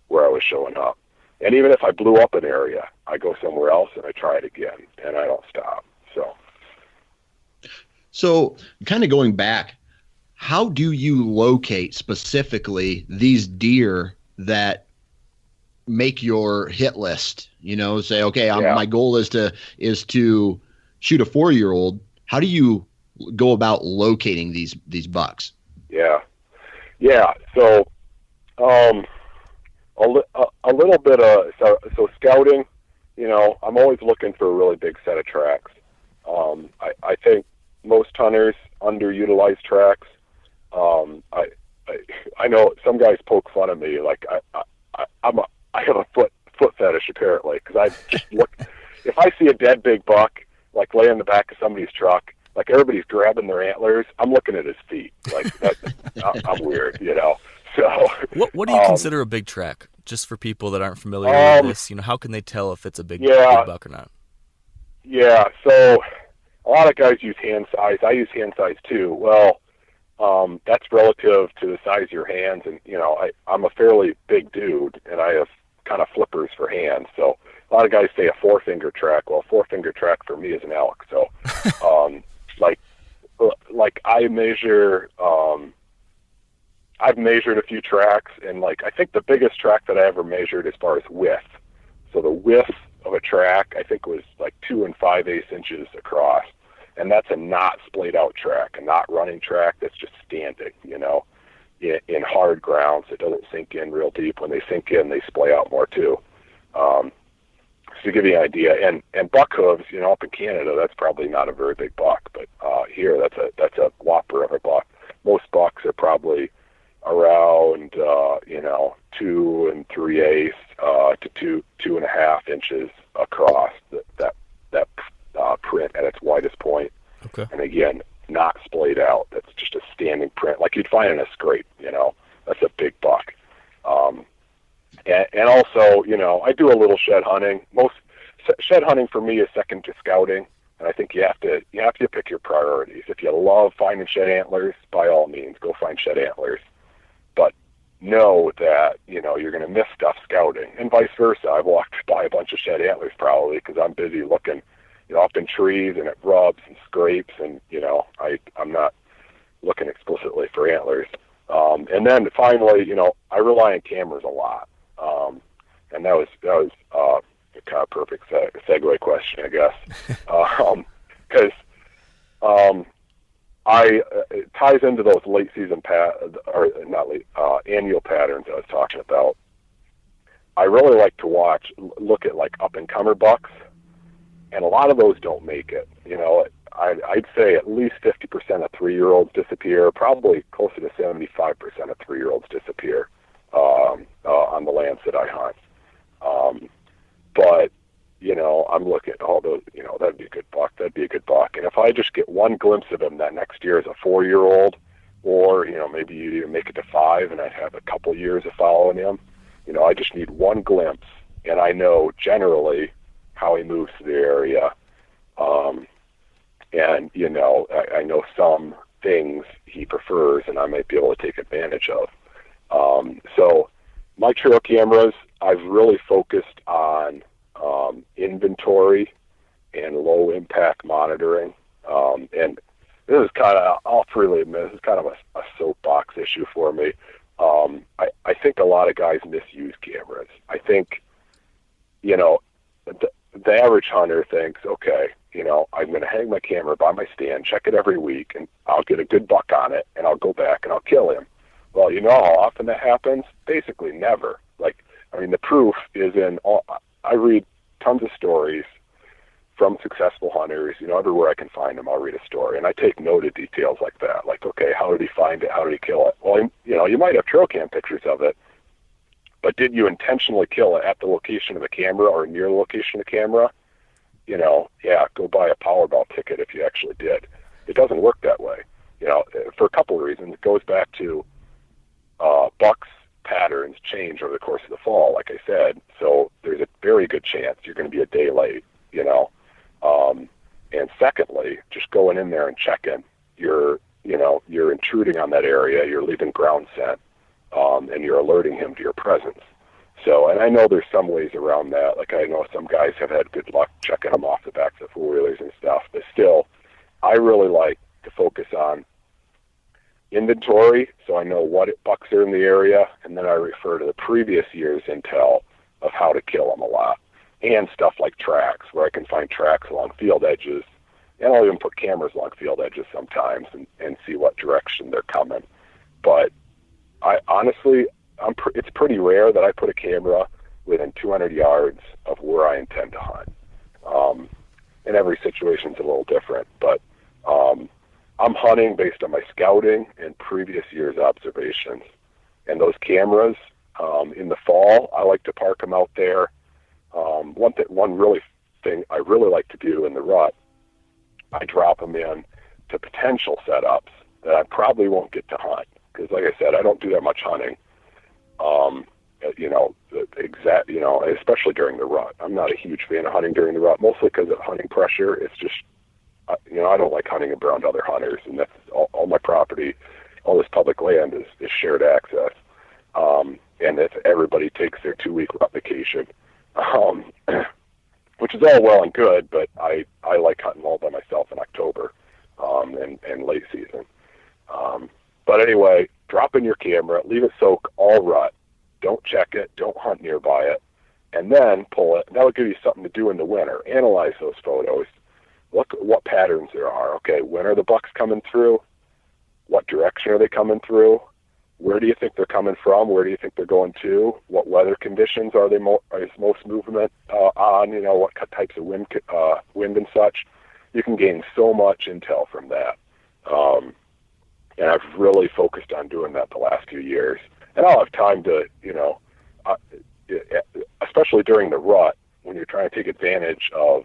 where I was showing up. And even if I blew up an area, I go somewhere else and I try it again, and I don't stop. So kind of going back, how do you locate specifically these deer that make your hit list? Say, okay, my goal is to shoot a 4-year-old. How do you go about locating these bucks? Yeah. So, a little bit of so scouting. I'm always looking for a really big set of tracks. I think most hunters underutilize tracks. I know some guys poke fun of me, like I have a foot fetish apparently, because I just look, if I see a dead big buck like lay in the back of somebody's truck, like everybody's grabbing their antlers, I'm looking at his feet, like that. I'm weird, So what do you consider a big track? Just for people that aren't familiar with this, how can they tell if it's a big buck or not? Yeah, so a lot of guys use hand size. I use hand size too. Well, that's relative to the size of your hands, and I'm a fairly big dude, and I have kind of flippers for hands. So a lot of guys say a 4-finger track. Well, a 4-finger track for me is an elk. So, like I measure. I've measured a few tracks, and I think the biggest track that I ever measured as far as width. So the width of a track, I think, was 2 5/8 inches across. And that's a not splayed out track, a not running track that's just standing, in hard ground, so it doesn't sink in real deep. When they sink in, they splay out more too. So to give you an idea, and buck hooves, up in Canada, that's probably not a very big buck, but here that's a whopper of a buck. Most bucks are probably around 2 3/8 to 2.5 inches across. That print at its widest point. Okay. And again, not splayed out. That's just a standing print, like you'd find in a scrape. That's a big buck. And also, I do a little shed hunting. Most shed hunting for me is second to scouting, and I think you have to pick your priorities. If you love finding shed antlers, by all means, go find shed antlers. But know that you're going to miss stuff scouting, and vice versa. I've walked by a bunch of shed antlers probably because I'm busy looking, up in trees, and it rubs and scrapes, and I'm not looking explicitly for antlers. And then finally, I rely on cameras a lot, and that was a kind of perfect segue question, I guess, because it ties into those late season annual patterns I was talking about. I really like to look at up and comer bucks, and a lot of those don't make it. I'd say at least 50% of 3-year-olds disappear. Probably closer to 75% of 3-year-olds disappear on the lands that I hunt. But I'm looking at all those. That'd be a good buck. That'd be a good buck. And if I just get one glimpse of him that next year as a 4-year-old, or maybe you even make it to 5, and I'd have a couple years of following him. I just need one glimpse, and I know generally how he moves through the area. And I know some things he prefers, and I might be able to take advantage of. So my trail cameras, I've really focused on inventory and low impact monitoring. And this is I'll freely admit, this is kind of a soapbox issue for me. I think a lot of guys misuse cameras. I think, the average hunter thinks, okay, I'm going to hang my camera by my stand, check it every week, and I'll get a good buck on it, and I'll go back and I'll kill him. Well, how often that happens? Basically never. The proof is in I read tons of stories from successful hunters. Everywhere I can find them, I'll read a story, and I take note of details like that. Like, okay, how did he find it? How did he kill it? Well, you might have trail cam pictures of it, but did you intentionally kill it at the location of the camera or near the location of the camera? Go buy a Powerball ticket if you actually did. It doesn't work that way. For a couple of reasons. It goes back to bucks patterns change over the course of the fall, like I said. So there's a very good chance you're going to be a day late. And secondly, just going in there and checking, you're intruding on that area, you're leaving ground scent, and you're alerting him to your presence. So, and I know there's some ways around that. Like I know some guys have had good luck checking them off the backs of four-wheelers and stuff, but still, I really like to focus on inventory, so I know what bucks are in the area, and then I refer to the previous year's intel of how to kill them a lot, and stuff like tracks, where I can find tracks along field edges, and I'll even put cameras along field edges sometimes and see what direction they're coming. But I honestly, it's pretty rare that I put a camera within 200 yards of where I intend to hunt. And every situation's a little different, but I'm hunting based on my scouting and previous year's observations. And those cameras, in the fall, I like to park them out there. One really thing I really like to do in the rut, I drop them in to potential setups that I probably won't get to hunt. Because like I said, I don't do that much hunting. Especially during the rut. I'm not a huge fan of hunting during the rut, mostly because of hunting pressure. It's just, I don't like hunting around other hunters, and that's all my property, all this public land is shared access. And if everybody takes their 2-week rut vacation, which is all well and good, but I like hunting all by myself in October, and late season. But anyway, drop in your camera, leave it soak all rut. Don't check it. Don't hunt nearby it. And then pull it. That'll give you something to do in the winter. Analyze those photos. Look at what patterns there are. Okay, when are the bucks coming through? What direction are they coming through? Where do you think they're coming from? Where do you think they're going to? What weather conditions are they is most movement on? What types of wind and such. You can gain so much intel from that. And I've really focused on doing that the last few years. And I'll have time to, especially during the rut, when you're trying to take advantage of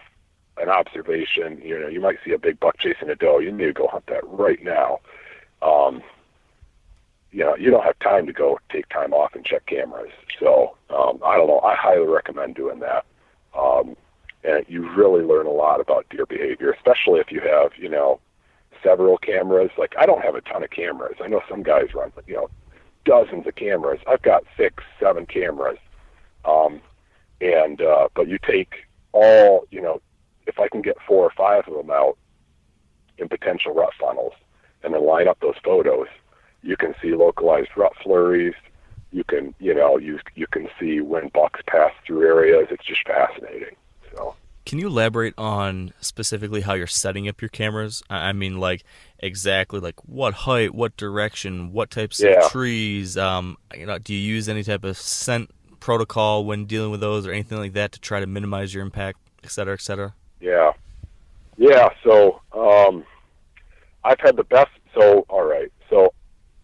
an observation, you might see a big buck chasing a doe. You need to go hunt that right now. You don't have time to go take time off and check cameras. So, I don't know. I highly recommend doing that. And you really learn a lot about deer behavior, especially if you have, several cameras. Like, I don't have a ton of cameras. I know some guys run, dozens of cameras. I've got 6, 7 cameras. But you take all, if I can get 4 or 5 of them out in potential rut funnels and then line up those photos, you can see localized rut flurries. You can, you can see when bucks pass through areas. It's just fascinating. So. Can you elaborate on specifically how you're setting up your cameras? I mean, exactly what height, what direction, what types of trees? Do you use any type of scent protocol when dealing with those or anything like that to try to minimize your impact, et cetera, et cetera? Yeah. So, I've had the best. So, all right. So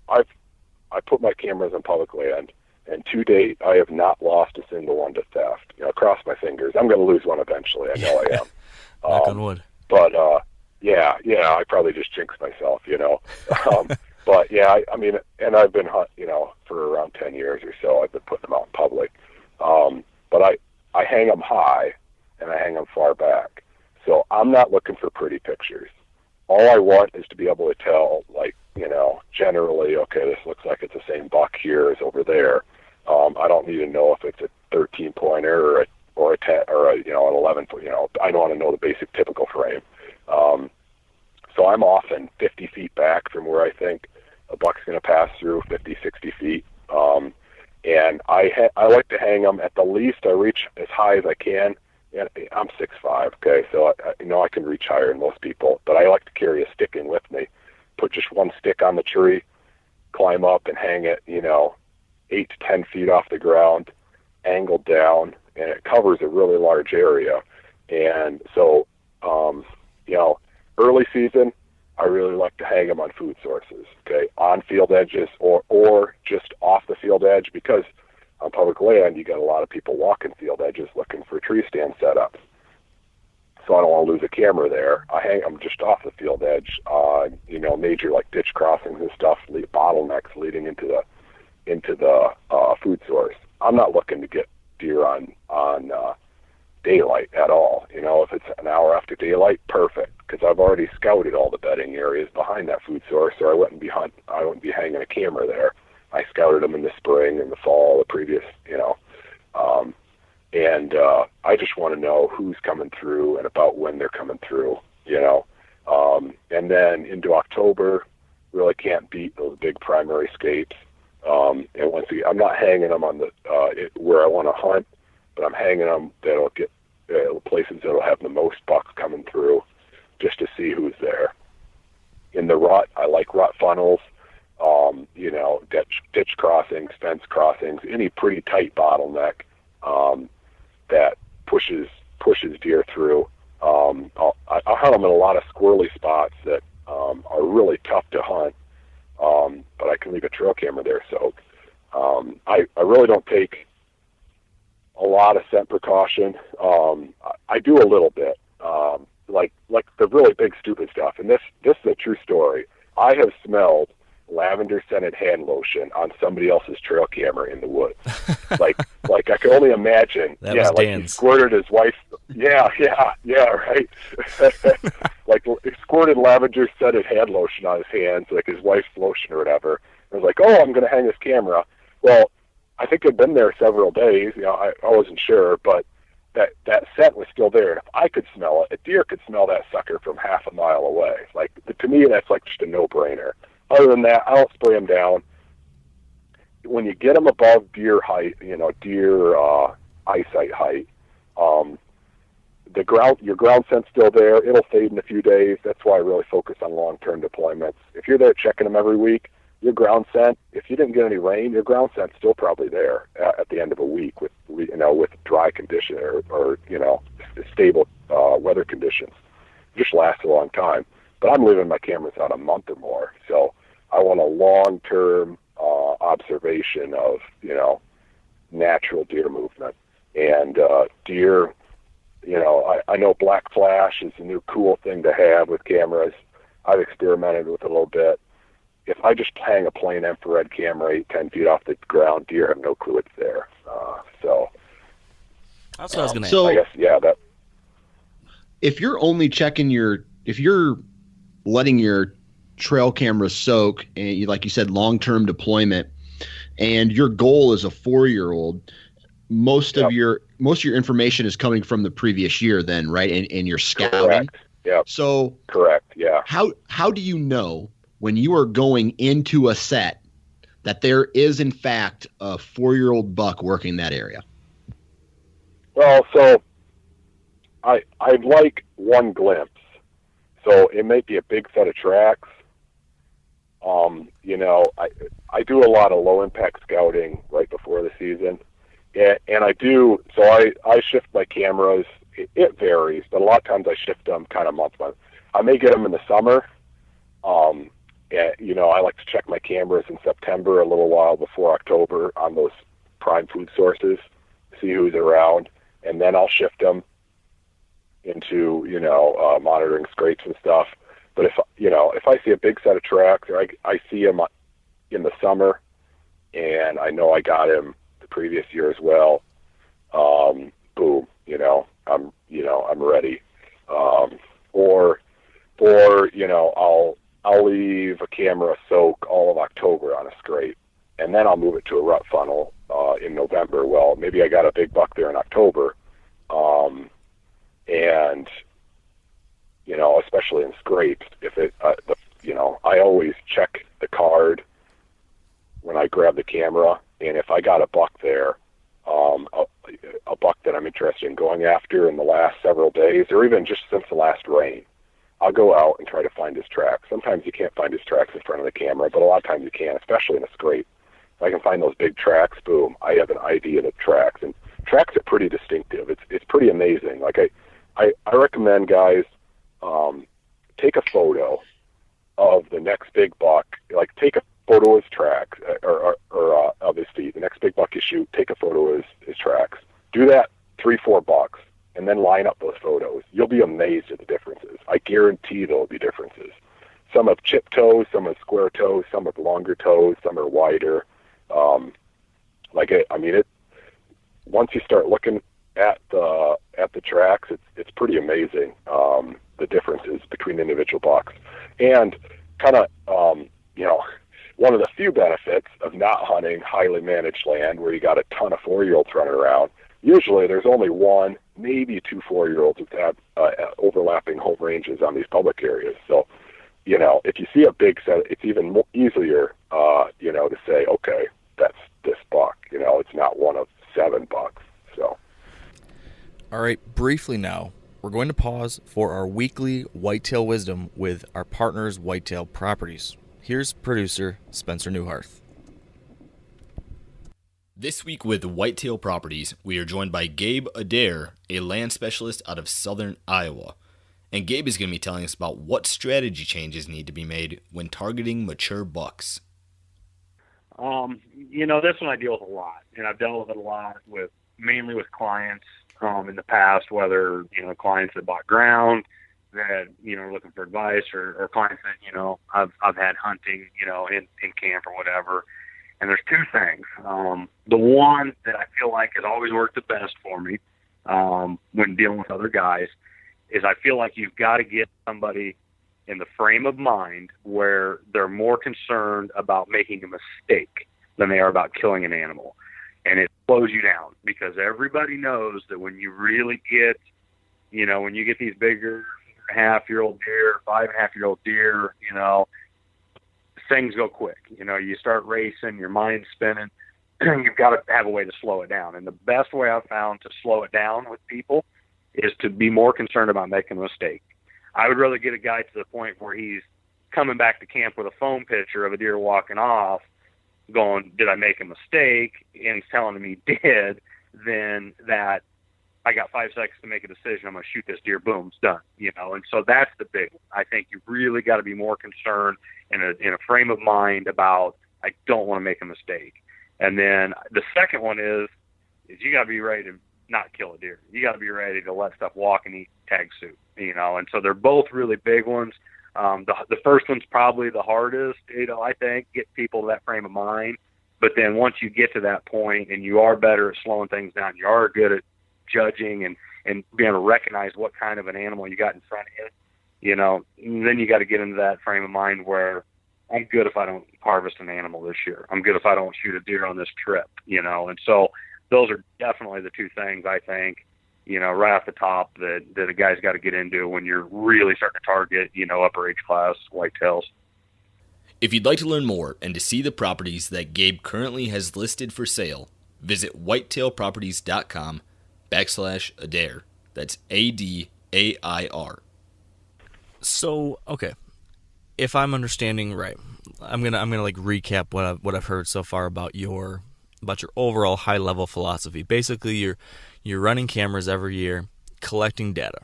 I put my cameras on public land, and to date, I have not lost a single one to theft. Cross my fingers. I'm going to lose one eventually. I know I am. Knock on wood. But, I probably just jinxed myself, But, I mean, and I've been hunting, for around 10 years or so. I've been putting them out in public. But I hang them high, and I hang them far back. So I'm not looking for pretty pictures. All I want is to be able to tell, generally, okay, this looks like it's the same buck here as over there. I don't need to know if it's a 13-pointer or a 10 or an 11. I don't want to know the basic typical frame. So I'm often 50 feet back from where I think a buck's going to pass through, 50, 60 feet. And I like to hang them at the least. I reach as high as I can. And I'm 6'5", okay, so I can reach higher than most people, but I like to carry a stick in with me. Put just one stick on the tree, climb up and hang it, 8 to 10 feet off the ground, angled down, and it covers a really large area. And so, early season, I really like to hang them on food sources, okay, on field edges or just off the field edge, because on public land, you got a lot of people walking field edges looking for tree stand setups. So I don't want to lose a camera there. I hang them just off the field edge on, major ditch crossings and stuff, bottlenecks leading into the food source. I'm not looking to get deer on daylight at all. If it's an hour after daylight, perfect, because I've already scouted all the bedding areas behind that food source, so I wouldn't be hanging a camera there. I scouted them in the spring and the fall, the previous, And I just want to know who's coming through and about when they're coming through, you know. And then into October, really can't beat those big primary scapes. And once again, I'm not hanging them on the where I want to hunt, but I'm hanging them that'll get places that'll have the most bucks coming through, just to see who's there. In the rut, I like rut funnels, you know, ditch crossings, fence crossings, any pretty tight bottleneck that pushes deer through. I'll hunt them in a lot of squirrely spots that are really tough to hunt, but I can leave a trail camera there. So I really don't take a lot of scent precaution. I do a little bit, like the really big stupid stuff. And this is a true story. I have smelled lavender scented hand lotion on somebody else's trail camera in the woods. like I can only imagine. That was like Dan's. he squirted his wife's. Yeah, right. Like he squirted lavender scented hand lotion on his hands, like his wife's lotion or whatever. I was like, oh, I'm going to hang this camera. Well, I think it'd been there several days. You know, I wasn't sure, but that scent was still there. And if I could smell it, a deer could smell that sucker from half a mile away. Like, to me, that's like just a no-brainer. Other than that, I don't spray them down. When you get them above deer height, you know, deer eyesight height, your ground scent's still there. It'll fade in a few days. That's why I really focus on long-term deployments. If you're there checking them every week, your ground scent, if you didn't get any rain, your ground scent's still probably there at the end of a week with dry condition or stable weather conditions. It just lasts a long time. But I'm leaving my cameras on a month or more, so I want a long-term observation of, you know, natural deer movement. And deer, you know, I know black flash is a new cool thing to have with cameras. I've experimented with it a little bit. If I just hang a plain infrared camera 8-10 feet off the ground, deer have no clue it's there. So that's what I was going to So I guess, yeah, that. if you're only if you're letting your trail camera soak, and like you said, long-term deployment, and your goal is a 4-year-old, most of your information is coming from the previous year then, right? And you're scouting. Correct. Yeah. So Correct. Yeah. how do you know when you are going into a set that there is in fact a 4-year-old buck working that area? Well, so I'd like one glimpse. So it may be a big set of tracks. You know, I do a lot of low impact scouting right before the season. And I do, so I shift my cameras. It varies, but a lot of times I shift them kind of month. I may get them in the summer. And, you know, I like to check my cameras in September, a little while before October, on those prime food sources, see who's around, and then I'll shift them into, you know, monitoring scrapes and stuff. But if I see a big set of tracks, or I see him in the summer, and I know I got him the previous year as well, boom, I'm ready. Or I'll leave a camera soak all of October on a scrape, and then I'll move it to a rut funnel in November. Well, maybe I got a big buck there in October, and especially in scrapes, if it, I always check the card when I grab the camera, and if I got a buck there, a buck that I'm interested in going after in the last several days, or even just since the last rain, I'll go out and try to find his tracks. Sometimes you can't find his tracks in front of the camera, but a lot of times you can, especially in a scrape. If I can find those big tracks, boom, I have an idea of the tracks. And tracks are pretty distinctive. It's pretty amazing. Like I recommend guys take a photo of the next big buck. Like take a photo of his tracks or of his feet. The next big buck you shoot, take a photo of his tracks. Do that 3-4 bucks, and then line up those photos. You'll be amazed at the differences. I guarantee there'll be differences. Some have chip toes, some have square toes, some have longer toes, some are wider. Once you start looking at the tracks, it's pretty amazing, the differences between individual bucks. And kind of, one of the few benefits of not hunting highly managed land where you got a ton of 4-year-olds running around, usually there's only one, maybe two 4-year-olds with that overlapping home ranges on these public areas. So, if you see a big set, it's even more easier, to say, okay, that's this buck. It's not one of 7 bucks. So. All right, briefly now, we're going to pause for our weekly Whitetail Wisdom with our partners, Whitetail Properties. Here's producer Spencer Newharth. This week with Whitetail Properties, we are joined by Gabe Adair, a land specialist out of southern Iowa. And Gabe is going to be telling us about what strategy changes need to be made when targeting mature bucks. This one I deal with a lot, and I've dealt with it a lot mainly with clients in the past, whether, clients that bought ground that, are looking for advice or clients that, I've had hunting, in camp or whatever. And there's two things. The one that I feel like has always worked the best for me when dealing with other guys is I feel like you've got to get somebody in the frame of mind where they're more concerned about making a mistake than they are about killing an animal. And it slows you down because everybody knows that when you really get, when you get these bigger 4.5-year-old deer, 5.5-year-old deer, things go quick. You start racing, your mind's spinning. You've got to have a way to slow it down. And the best way I've found to slow it down with people is to be more concerned about making a mistake. I would rather get a guy to the point where he's coming back to camp with a phone picture of a deer walking off going, did I make a mistake? And he's telling me he did, than that I got 5 seconds to make a decision. I'm going to shoot this deer. Boom, it's done. And so that's the big one. I think you really got to be more concerned in a frame of mind about, I don't want to make a mistake. And then the second one is you got to be ready to not kill a deer. You got to be ready to let stuff walk and eat tag soup, and so they're both really big ones. The first one's probably the hardest, I think, get people to that frame of mind. But then once you get to that point and you are better at slowing things down, you are good at judging and being able to recognize what kind of an animal you got in front of you, then you got to get into that frame of mind where I'm good if I don't harvest an animal this year. I'm good if I don't shoot a deer on this trip, and so those are definitely the two things I think, right off the top that a guy's got to get into when you're really starting to target, upper age class whitetails. If you'd like to learn more and to see the properties that Gabe currently has listed for sale, visit whitetailproperties.com/Adair. That's ADAIR. So, okay. If I'm understanding right, I'm gonna like recap what I've heard so far about your overall high level philosophy. Basically, you're running cameras every year, collecting data.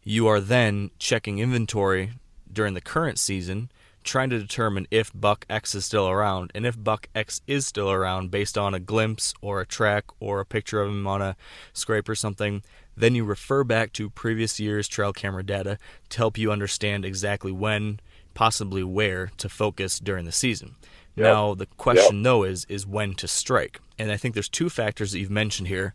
You are then checking inventory during the current season, trying to determine if buck X is still around, and if buck X is still around based on a glimpse or a track or a picture of him on a scrape or something. Then you refer back to previous year's trail camera data to help you understand exactly when, possibly where, to focus during the season. Yep. Now, the question, though, is when to strike. And I think there's two factors that you've mentioned here,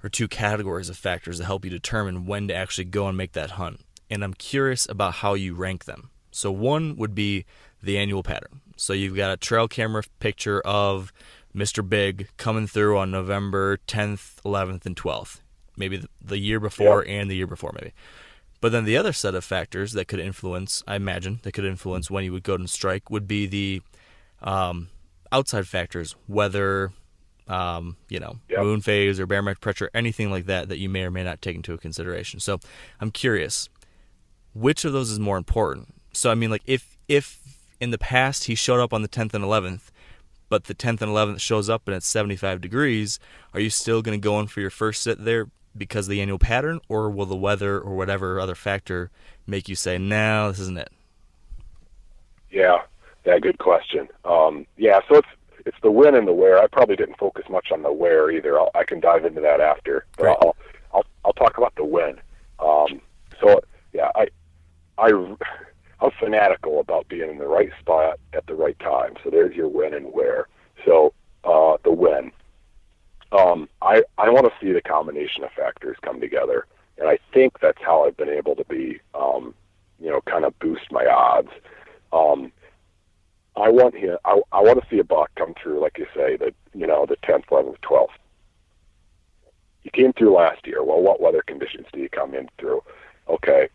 or two categories of factors that help you determine when to actually go and make that hunt. And I'm curious about how you rank them. So one would be the annual pattern. So you've got a trail camera picture of Mr. Big coming through on November 10th, 11th, and 12th. Maybe the year before and the year before maybe. But then the other set of factors that could influence, I imagine, that could influence when you would go and strike would be the outside factors, weather, moon phase or barometric pressure, anything like that you may or may not take into consideration. So I'm curious, which of those is more important? So I mean, like if in the past he showed up on the 10th and 11th, but the 10th and 11th shows up and it's 75 degrees, are you still going to go in for your first sit there because of the annual pattern, or will the weather or whatever other factor make you say, no, this isn't it? Yeah, good question. So it's the when and the where. I probably didn't focus much on the where either. I can dive into that after. But right. I'll talk about the when. I'm fanatical about being in the right spot at the right time. So there's your when and where. So the when. I want to see the combination of factors come together, and I think that's how I've been able to be, kind of boost my odds. I want to see a buck come through, like you say, the 10th, 11th, 12th. you came through last year. Well, what weather conditions do you come in through? Okay,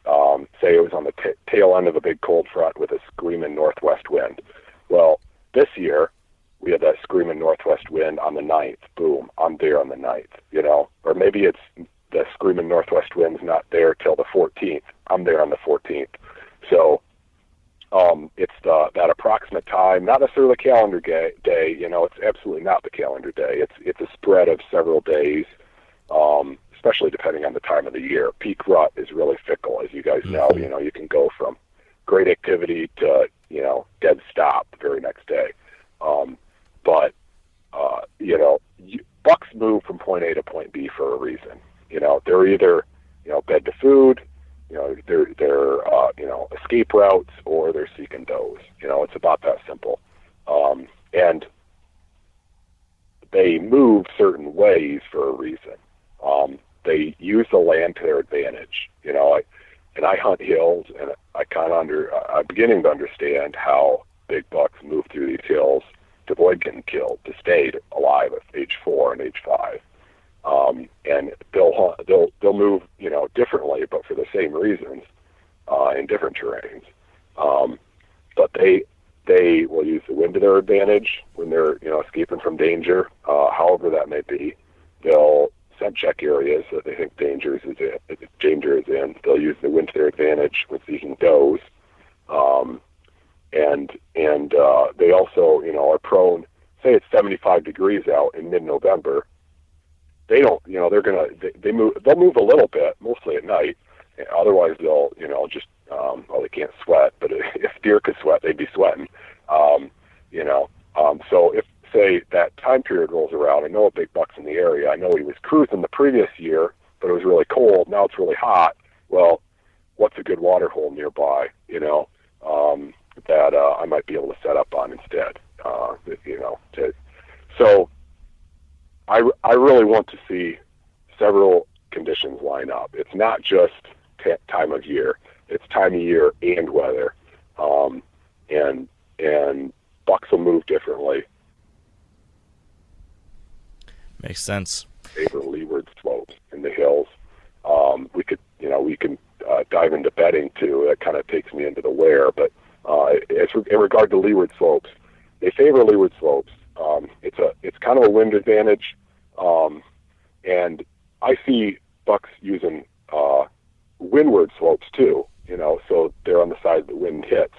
say it was on the tail end of a big cold front with a screaming northwest wind. Well, this year, we had that screaming northwest wind on the 9th. Boom, I'm there on the 9th, you know. Or maybe it's the screaming northwest wind's not there till the 14th. I'm there on the 14th. So it's that approximate time, not necessarily the calendar day, you know, it's absolutely not the calendar day. It's a spread of several days, especially depending on the time of the year. Peak rut is really fickle, as you guys know. You know, you can go from great activity to, you know, dead stop the very next day. But you know, bucks move from point A to point B for a reason. You know, they're either, you know, bed to food, you know, they're you know, escape routes, or they're seeking does. You know, it's about that simple. And they move certain ways for a reason. They use the land to their advantage. You know, I hunt hills, and I'm beginning to understand how big bucks move through these hills to avoid getting killed, to stay alive at age 4 and age 5. And they'll move, you know, differently, but for the same reasons, in different terrains. But they will use the wind to their advantage when they're, you know, escaping from danger, however that may be. They'll scent check areas that they think danger is in. They'll use the wind to their advantage when seeking does. And they also, you know, are prone, say it's 75 degrees out in mid-November. They don't, you know, they'll move a little bit, mostly at night. Otherwise they'll, you know, just, well, they can't sweat, but if deer could sweat, they'd be sweating. You know, so if, say, that time period rolls around, I know a big buck's in the area. I know he was cruising the previous year, but it was really cold. Now it's really hot. Well, what's a good water hole nearby, you know, that I might be able to set up on instead, you know. So I really want to see several conditions line up. It's not just time of year. It's time of year and weather. And bucks will move differently. Makes sense. Favor leeward slopes in the hills. We can dive into bedding too. That kind of takes me into the where, but in regard to leeward slopes, they favor leeward slopes. It's kind of a wind advantage, and I see bucks using windward slopes too. You know, so they're on the side the wind hits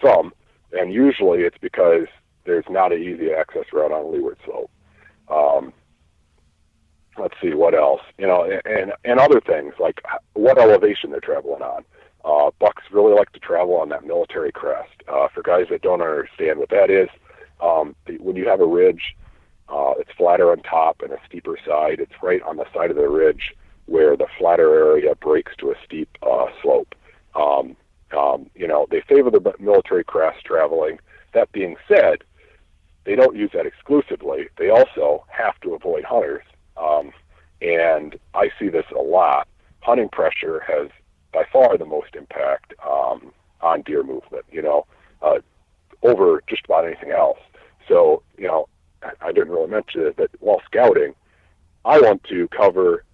some, and usually it's because there's not an easy access route on a leeward slope. Let's see what else, you know, and other things like what elevation they're traveling on. Bucks really like to travel on that military crest. For guys that don't understand what that is, when you have a ridge, it's flatter on top and a steeper side. It's right on the side of the ridge where the flatter area breaks to a steep slope. You know, they favor the military crest traveling. That being said, they don't use that exclusively. They also have to avoid hunters. And I see this a lot. Hunting pressure has by far the most impact on deer movement, you know, over just about anything else. So, you know, I didn't really mention it, but while scouting, I want to cover,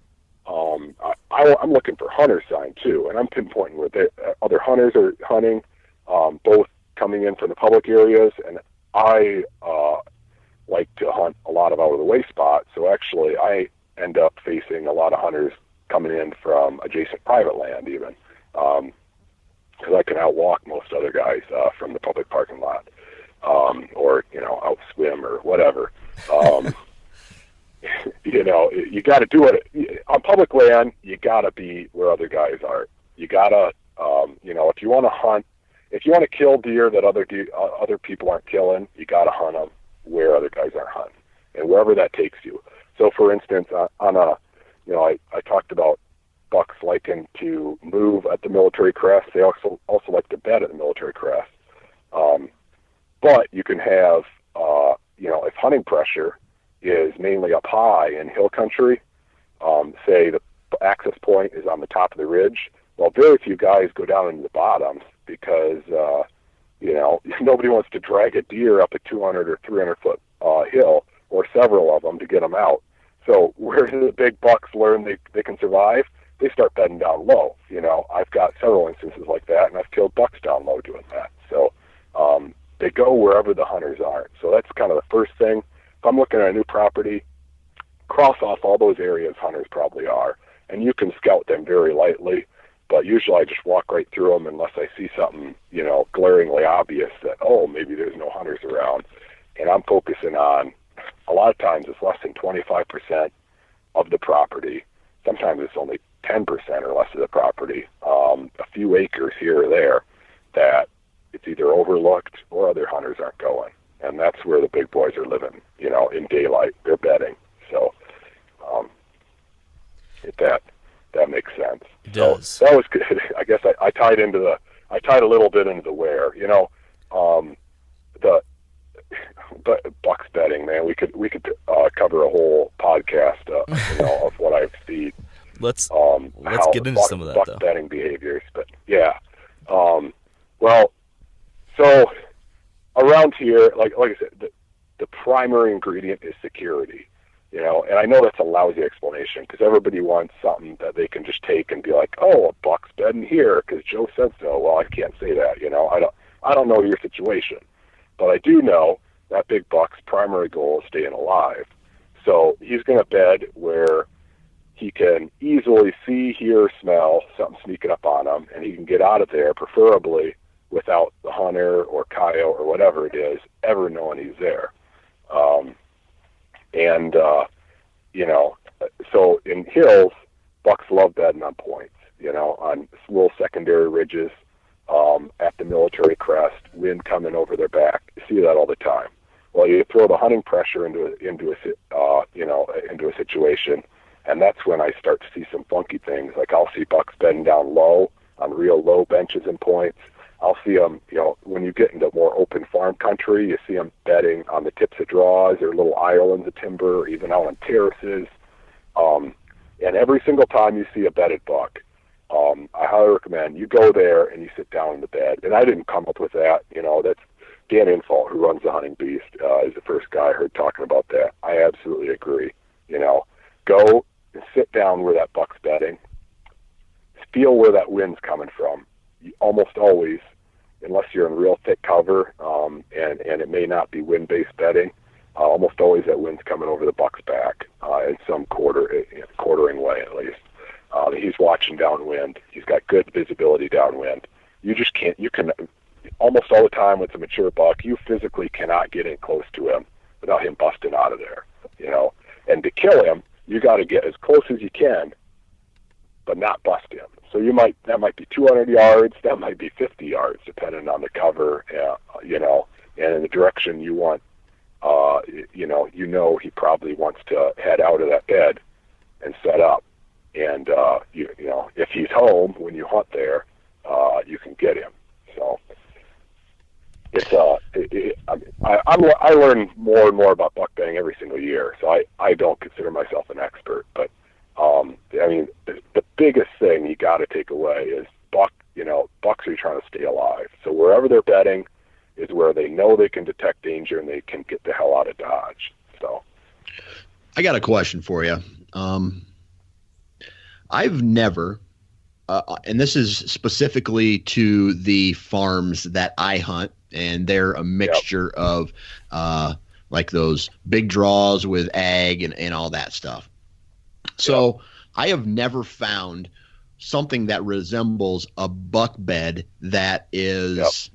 I'm looking for hunter sign too, and I'm pinpointing where other hunters are hunting, both coming in from the public areas, and I like to hunt a lot of out-of-the-way spots, so actually I end up facing a lot of hunters coming in from adjacent private land even, because I can outwalk most other guys from the public parking lot, or, you know, out swim or whatever. You know, you got to do it on public land. You got to be where other guys are. You got to, you know, if you want to hunt, if you want to kill deer that other people aren't killing, you got to hunt them where other guys aren't hunting, and wherever that takes you. So, for instance, on a, you know, I talked about bucks liking to move at the military crest. They also like to bed at the military crest. But you can have, you know, if hunting pressure is mainly up high in hill country, say the access point is on the top of the ridge, well, very few guys go down into the bottoms because, you know, nobody wants to drag a deer up a 200 or 300 foot hill, or several of them, to get them out. So where the big bucks learn they can survive, they start bedding down low. I've got several instances like that, and I've killed bucks down low doing that. So they go wherever the hunters aren't. So that's kind of the first thing. If I'm looking at a new property, cross off all those areas hunters probably are, and you can scout them very lightly, but usually I just walk right through them unless I see something, glaringly obvious that, maybe there's no hunters around. And I'm focusing on, a lot of times it's less than 25% of the property. Sometimes it's only 10% or less of the property, a few acres here or there that it's either overlooked or other hunters aren't going. And that's where the big boys are living, in daylight. They're bedding. So if that makes sense. It does. So that was good. I guess I tied a little bit into the where, the bucks bedding, man. We could cover a whole podcast, of what I've seen. Let's get into some of that, buck though. bedding behaviors, but yeah. Well, so around here, like I said, the primary ingredient is security. And I know that's a lousy explanation because everybody wants something that they can just take and be like, oh, a buck's bedding here because Joe said so. Well, I can't say that. I don't know your situation, but I do know that big buck's primary goal is staying alive. So he's going to bed where he can easily see, hear, smell something sneaking up on him, and he can get out of there, preferably without the hunter or coyote or whatever it is ever knowing he's there. So in hills, bucks love bedding on points, on little secondary ridges, at the military crest, wind coming over their back. You see that all the time. Well, you throw the hunting pressure into a situation, and that's when I start to see some funky things. Like I'll see bucks bedding down low on real low benches and points. I'll see them, when you get into more open farm country, you see them bedding on the tips of draws or little islands of timber, or even out on terraces. And every single time you see a bedded buck, I highly recommend you go there and you sit down in the bed. And I didn't come up with that. That's Dan Infalt, who runs the Hunting Beast, is the first guy I heard talking about that. I absolutely agree. Go and sit down where that buck's bedding. Feel where that wind's coming from. You almost always, unless you're in real thick cover, and it may not be wind-based bedding, almost always that wind's coming over the buck's back in some quartering way at least. He's watching downwind. He's got good visibility downwind. You just can't. You can almost all the time with a mature buck, you physically cannot get in close to him without him busting out of there. And to kill him, you got to get as close as you can, but not bust him. So that might be 200 yards, that might be 50 yards, depending on the cover, and in the direction you want. He probably wants to head out of that bed and set up. And if he's home when you hunt there, you can get him. So it's I learn more and more about buck bedding every single year. So I don't consider myself an expert, but the biggest thing you got to take away is bucks are trying to stay alive. So wherever they're bedding is where they know they can detect danger and they can get the hell out of Dodge. So I got a question for you. I've never, and this is specifically to the farms that I hunt, and they're a mixture of like those big draws with ag and all that stuff. So I have never found something that resembles a buck bed that is,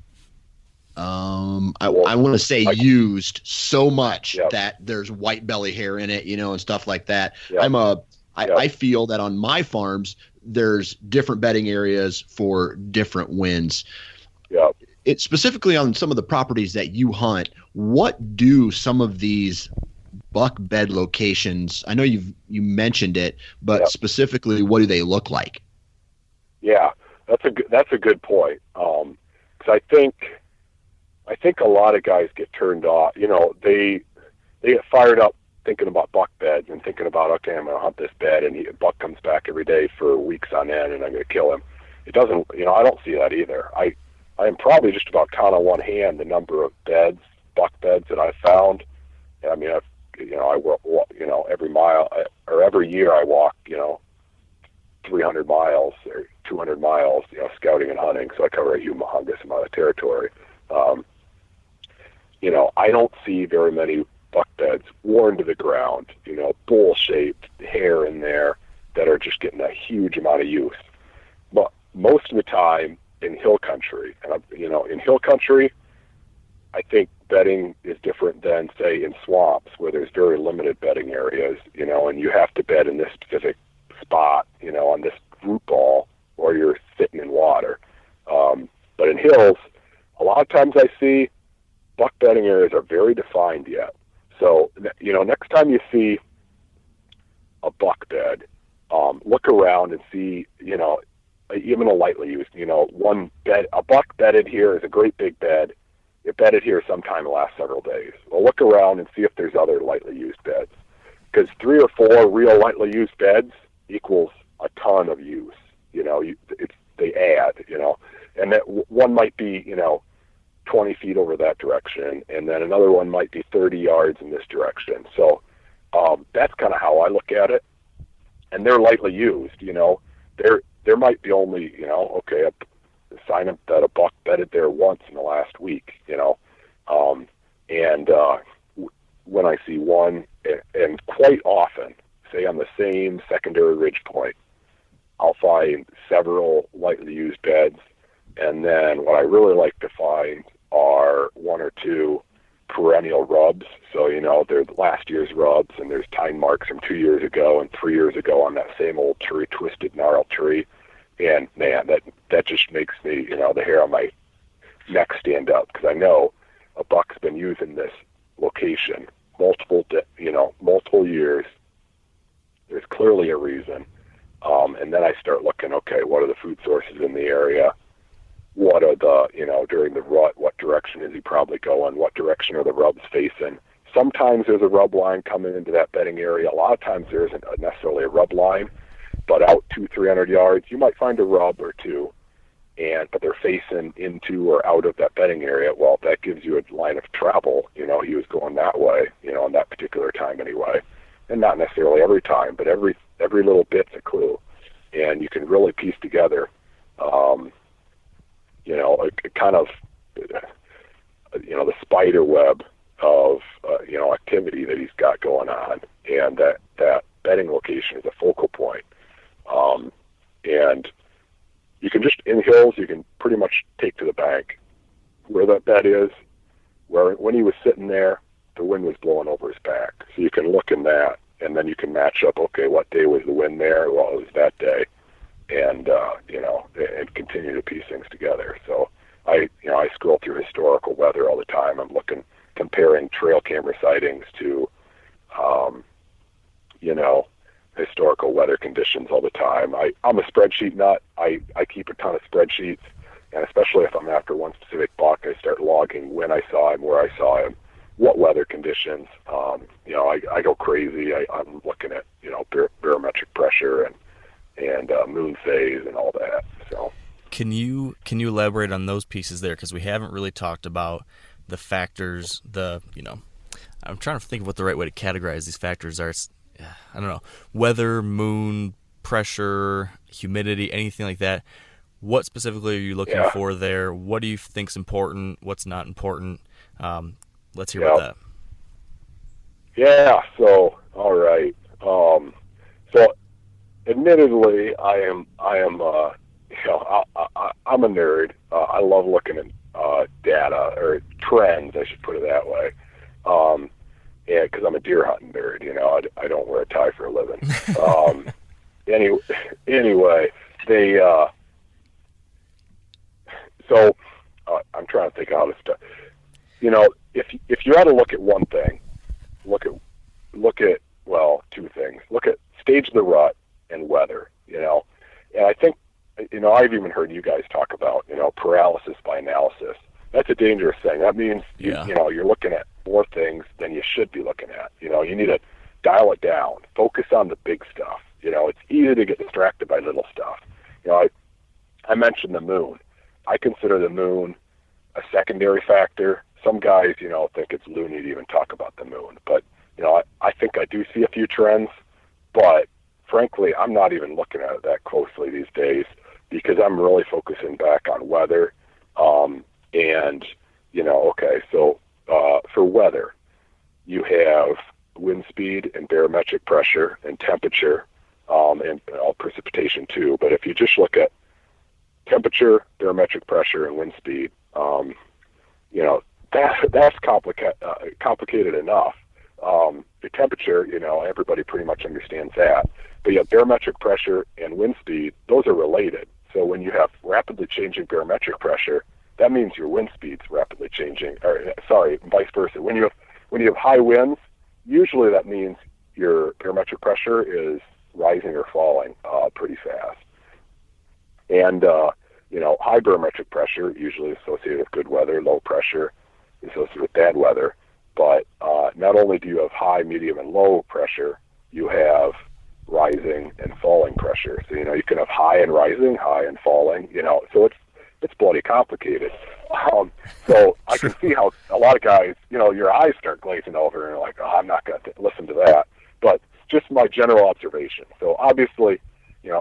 I want to say used so much that there's white belly hair in it, and stuff like that. I feel that on my farms, there's different bedding areas for different winds. It's specifically on some of the properties that you hunt. What do some of these buck bed locations? I know you mentioned it, but specifically, what do they look like? Yeah, that's a good point. Because I think a lot of guys get turned off. They get fired up thinking about buck beds and thinking about, okay, I'm going to hunt this bed, and a buck comes back every day for weeks on end, and I'm going to kill him. It doesn't, I don't see that either. I am probably just about count on one hand the number of buck beds that I've found. I mean, I've I walk, every mile or every year I walk, 300 miles or 200 miles, scouting and hunting. So I cover a humongous amount of territory. I don't see very many buck beds worn to the ground, bowl-shaped, hair in there that are just getting a huge amount of use. But most of the time in hill country, and in hill country, I think bedding is different than, say, in swamps where there's very limited bedding areas, and you have to bed in this specific spot, on this root ball, or you're sitting in water. But in hills, a lot of times I see buck bedding areas are very defined yet. So, next time you see a buck bed, look around and see, even a lightly used, one bed, a buck bedded here is a great big bed. It bedded here sometime in the last several days. Well, look around and see if there's other lightly used beds, because 3 or 4 real lightly used beds equals a ton of use. They add, and that one might be, 20 feet over that direction, and then another one might be 30 yards in this direction. So that's kind of how I look at it. And they're lightly used. There might be only, okay, a sign up that a buck bedded there once in the last week. When I see one, and quite often, say on the same secondary ridge point, I'll find several lightly used beds. And then what I really like to find are 1 or 2 perennial rubs. So, they're last year's rubs, and there's tine marks from 2 years ago and 3 years ago on that same old tree, twisted, gnarled tree. And man, that just makes me, the hair on my neck stand up, because I know a buck's been using this location multiple years. There's clearly a reason. And then I start looking, okay, what are the food sources in the area? What are the, during the rut, what direction is he probably going? What direction are the rubs facing? Sometimes there's a rub line coming into that bedding area. A lot of times there isn't necessarily a rub line, but out 200-300 yards, you might find a rub or 2, but they're facing into or out of that bedding area. Well, that gives you a line of travel. He was going that way, on that particular time anyway. And not necessarily every time, but every little bit's a clue. And you can really piece together, a kind of, the spider web of, activity that he's got going on. And that bedding location is a focal point. And you can just, in hills, you can pretty much take to the bank where that bed is, where when he was sitting there, the wind was blowing over his back. So you can look in that, and then you can match up, okay, what day was the wind there? Well, it was that day. And, and continue to piece things together. So I scroll through historical weather all the time. I'm comparing trail camera sightings to, historical weather conditions all the time. I'm a spreadsheet nut. I keep a ton of spreadsheets, and especially if I'm after one specific buck, I start logging when I saw him, where I saw him, what weather conditions. I go crazy. I'm looking at, barometric pressure and moon phase and all that. So can you elaborate on those pieces there, because we haven't really talked about the factors, I'm trying to think of what the right way to categorize these factors are. I don't know, weather, moon, pressure, humidity, anything like that. What specifically are you looking for there? What do you think's important? What's not important? Let's hear about that. Yeah. So, all right. So admittedly, I'm a nerd. I love looking at data, or trends, I should put it that way. Because I'm a deer hunting nerd, I don't wear a tie for a living. Anyway, I'm trying to think how to start. If you had to look at one thing, look at 2 things. Look at stage of the rut and weather, and I think, I've even heard you guys talk about, paralysis by analysis. That's a dangerous thing. That means, you're looking at more things than you should be looking at. You need to dial it down, focus on the big stuff. It's easy to get distracted by little stuff. I mentioned the moon. I consider the moon a secondary factor. Some guys, think it's loony to even talk about the moon, but I think I do see a few trends, but frankly, I'm not even looking at it that closely these days because I'm really focusing back on weather. So for weather, you have wind speed and barometric pressure and temperature, and precipitation too. But if you just look at temperature, barometric pressure, and wind speed, that's complicated enough. The temperature, everybody pretty much understands that. But yeah, barometric pressure and wind speed, those are related. So when you have rapidly changing barometric pressure, that means your wind speed's rapidly changing. Vice versa. When you have high winds, usually that means your barometric pressure is rising or falling pretty fast. And high barometric pressure usually associated with good weather, low pressure associated with bad weather. But not only do you have high, medium, and low pressure, you have rising and falling pressure. So you can have high and rising, high and falling. So it's bloody complicated. So I can see how a lot of guys, your eyes start glazing over and you're like, oh, I'm not going to listen to that. But just my general observation. So obviously,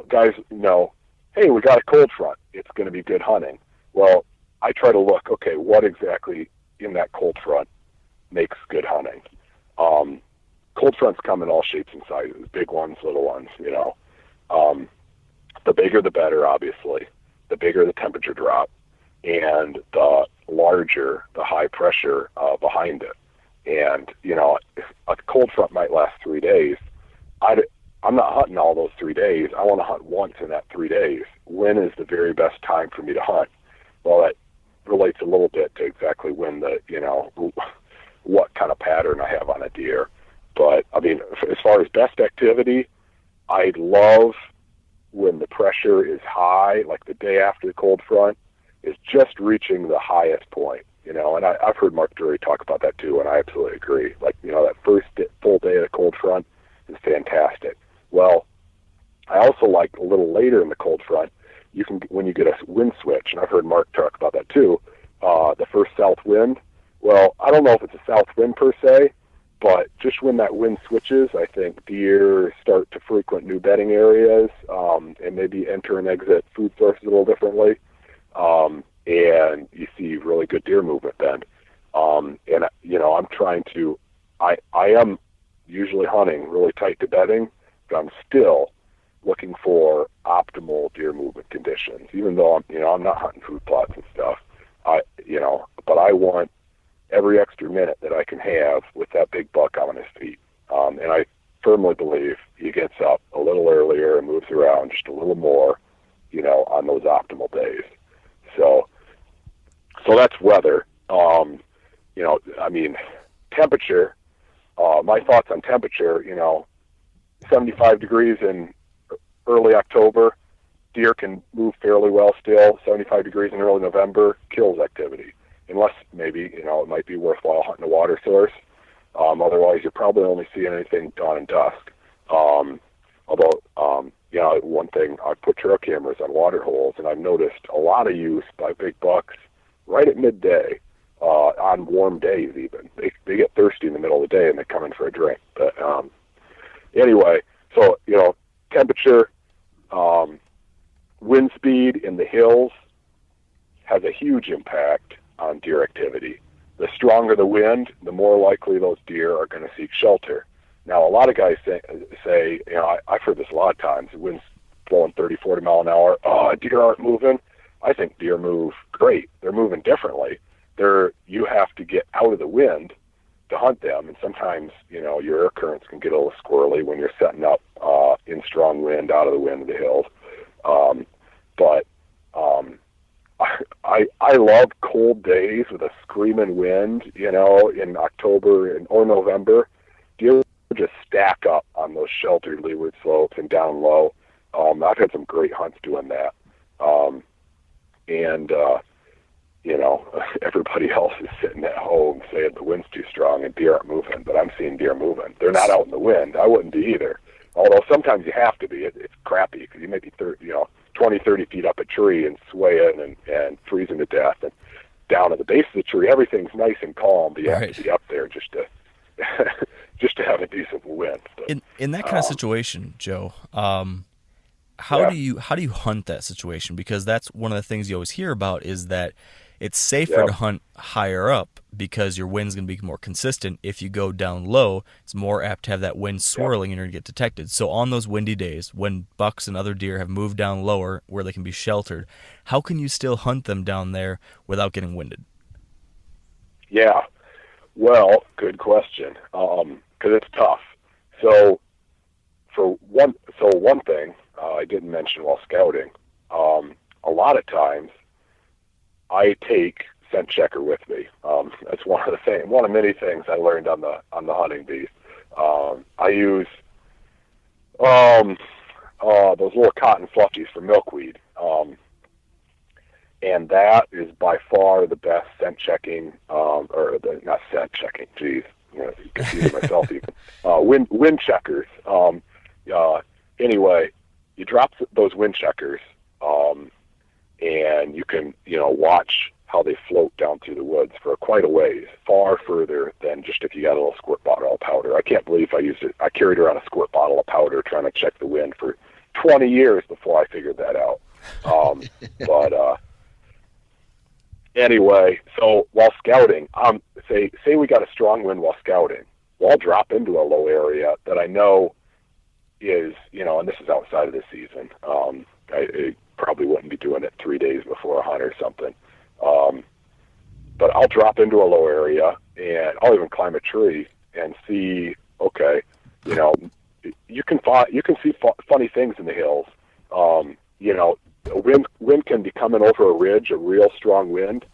guys know, hey, we got a cold front. It's going to be good hunting. Well, I try to look, okay, what exactly in that cold front makes good hunting? Cold fronts come in all shapes and sizes, big ones, little ones, the bigger the better, obviously. The bigger the temperature drop, and the larger the high pressure behind it. And, a cold front might last 3 days. I'm not hunting all those 3 days. I want to hunt once in that 3 days. When is the very best time for me to hunt? Well, that relates a little bit to exactly when what kind of pattern I have on a deer. But, as far as best activity, I love when the pressure is high, like the day after the cold front, is just reaching the highest point, and I've heard Mark Drury talk about that too, and I absolutely agree. Like, that first full day of the cold front is fantastic. Well, I also like a little later in the cold front, when you get a wind switch, and I've heard Mark talk about that too, the first south wind. Well, I don't know if it's a south wind per se, but just when that wind switches, I think deer start to frequent new bedding areas, and maybe enter and exit food sources a little differently. And you see really good deer movement then. I'm trying to, I am usually hunting really tight to bedding, but I'm still looking for optimal deer movement conditions, even though I'm not hunting food plots and stuff. But I want every extra minute that I can have with that big buck on his feet. And I firmly believe he gets up a little earlier and moves around just a little more, on those optimal days. So that's weather. Temperature, my thoughts on temperature, 75 degrees in early October, deer can move fairly well still. 75 degrees in early November kills activity. Unless maybe, it might be worthwhile hunting a water source. Otherwise, you're probably only seeing anything dawn and dusk. One thing, I put trail cameras on water holes, and I've noticed a lot of use by big bucks right at midday, on warm days even. They get thirsty in the middle of the day, and they come in for a drink. But anyway, so, temperature, wind speed in the hills has a huge impact on deer activity. The stronger the wind, the more likely those deer are going to seek shelter. Now, a lot of guys say I've heard this a lot of times, the wind's blowing 30, 40 mile an hour, deer aren't moving. I think deer move great. They're moving differently. You have to get out of the wind to hunt them, and sometimes, your air currents can get a little squirrely when you're setting up in strong wind out of the wind of the hills. I love cold days with a screaming wind, in October or November. Deer just stack up on those sheltered leeward slopes and down low. I've had some great hunts doing that. Everybody else is sitting at home saying the wind's too strong and deer aren't moving, but I'm seeing deer moving. They're not out in the wind. I wouldn't be either. Although sometimes you have to be. It's crappy because you may be 20, 30 feet up a tree and swaying and freezing to death. And down at the base of the tree, everything's nice and calm, but you have to be up there just to wind. But, in that kind of situation, Joe, how do you hunt that situation? Because that's one of the things you always hear about is that it's safer to hunt higher up because your wind's going to be more consistent. If you go down low, it's more apt to have that wind swirling and you're going to get detected. So on those windy days when bucks and other deer have moved down lower where they can be sheltered, how can you still hunt them down there without getting winded? Yeah, well, good question, because it's tough. So one thing I didn't mention while scouting, a lot of times I take scent checker with me. That's one of many things I learned on the hunting beast. I use those little cotton fluffies for milkweed, and that is by far the best scent checking, not scent checking. Geez, confusing myself even. Wind checkers. Anyway, you drop those wind checkers, and you can, watch how they float down through the woods for quite a ways, far further than just if you got a little squirt bottle of powder. I can't believe I carried around a squirt bottle of powder trying to check the wind for 20 years before I figured that out. But anyway, so while scouting, say we got a strong wind while scouting, well, I'll drop into a low area that I know is, and this is outside of the season. I probably wouldn't be doing it 3 days before a hunt or something. But I'll drop into a low area and I'll even climb a tree and see, okay, you can see funny things in the hills. Wind can be coming over a ridge, a real strong wind,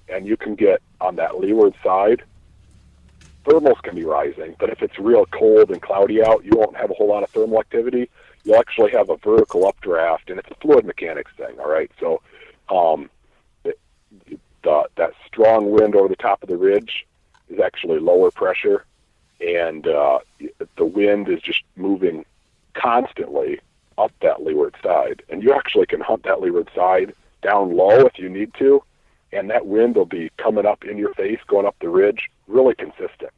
and you can get on that leeward side. Thermals can be rising, but if it's real cold and cloudy out, you won't have a whole lot of thermal activity. You'll actually have a vertical updraft, and it's a fluid mechanics thing, all right? So that strong wind over the top of the ridge is actually lower pressure, and the wind is just moving constantly up that leeward side. And you actually can hunt that leeward side down low if you need to, and that wind will be coming up in your face, going up the ridge, really consistent.